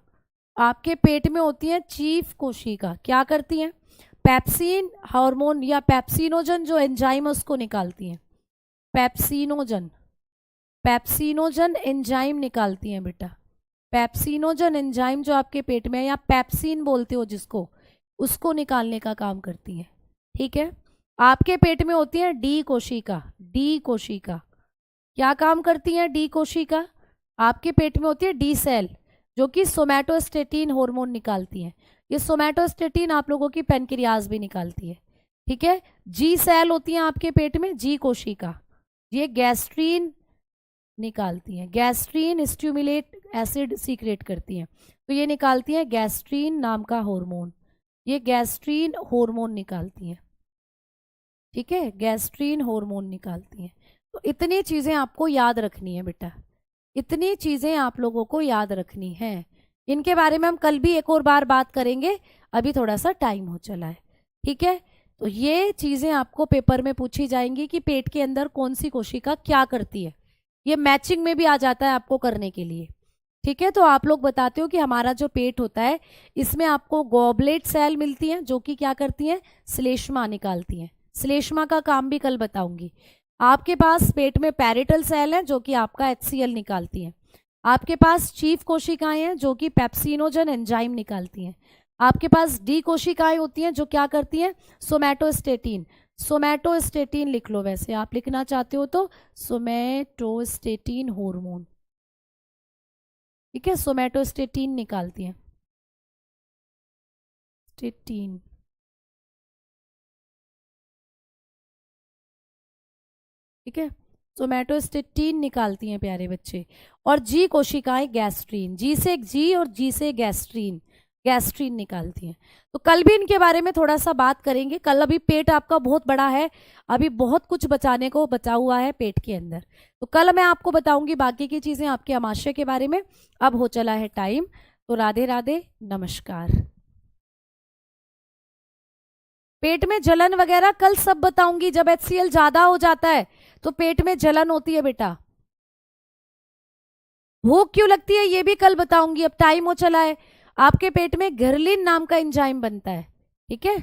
A: आपके पेट में होती है चीफ कोशिका। क्या करती है? पेप्सिन हार्मोन या पेप्सिनोजन जो एंजाइम है उसको निकालती है। पेप्सिनोजन, पेप्सिनोजन एंजाइम निकालती है बेटा। पेप्सिनोजन एंजाइम जो आपके पेट में है, या पेप्सिन बोलते हो जिसको, उसको निकालने का काम करती है। ठीक है, आपके पेट में होती है डी कोशिका, डी कोशिका। क्या काम करती है डी कोशिका? आपके पेट में होती है डी सेल जो कि सोमैटोस्टेटिन हार्मोन निकालती है। ये सोमैटोस्टेटिन आप लोगों की पेनक्रियाज भी निकालती है। ठीक है, जी सेल होती है आपके पेट में, जी कोशिका, ये गैस्ट्रीन निकालती हैं, गैस्ट्रीन स्टिमुलेट एसिड सीक्रेट करती हैं, तो ये निकालती हैं गैस्ट्रीन नाम का हार्मोन, ये गैस्ट्रीन हार्मोन निकालती हैं। ठीक है, गैस्ट्रीन हार्मोन निकालती हैं। तो इतनी चीज़ें आपको याद रखनी है बेटा, इतनी चीज़ें आप लोगों को याद रखनी है। इनके बारे में हम कल भी एक और बार बात करेंगे, अभी थोड़ा सा टाइम हो चला है। ठीक है, तो ये चीज़ें आपको पेपर में पूछी जाएंगी कि पेट के अंदर कौन सी कोशिका क्या करती है। ये मैचिंग में भी आ जाता है आपको करने के लिए। ठीक है, तो आप लोग बताते हो कि हमारा जो पेट होता है इसमें आपको गॉबलेट सेल मिलती हैं जो कि क्या करती हैं? श्लेष्मा निकालती हैं। श्लेष्मा का काम भी कल बताऊंगी। आपके पास पेट में पैरिटल सेल है जो कि आपका HCl निकालती है। आपके पास चीफ कोशिकाएं हैं जो कि पेप्सिनोजन एंजाइम निकालती हैं। आपके पास डी कोशिकाएं होती हैं जो क्या करती हैं? सोमैटोस्टेटिन, सोमैटोस्टेटिन लिख लो, वैसे आप लिखना चाहते हो तो सोमैटोस्टेटिन हार्मोन। ठीक है, सोमैटोस्टेटिन निकालती है, स्टेटिन। ठीक है, सोमैटोस्टेटिन निकालती हैं प्यारे बच्चे। और जी कोशिकाएं गैस्ट्रीन, जी से जी और जी से गैस्ट्रीन, गैस्ट्रीन निकालती हैं। तो कल भी इनके बारे में थोड़ा सा बात करेंगे। कल अभी पेट आपका बहुत बड़ा है, अभी बहुत कुछ बचाने को बचा हुआ है पेट के अंदर, तो कल मैं आपको बताऊंगी बाकी की चीज़ें आपके आमाशय के बारे में। अब हो चला है टाइम, तो राधे राधे, नमस्कार। पेट में जलन वगैरह कल सब बताऊंगी। जब HCl ज़्यादा हो जाता है तो पेट में जलन होती है बेटा। भूख क्यों लगती है ये भी कल बताऊंगी। अब टाइम हो चला है। आपके पेट में घर्लिन नाम का एंजाइम बनता है। ठीक है।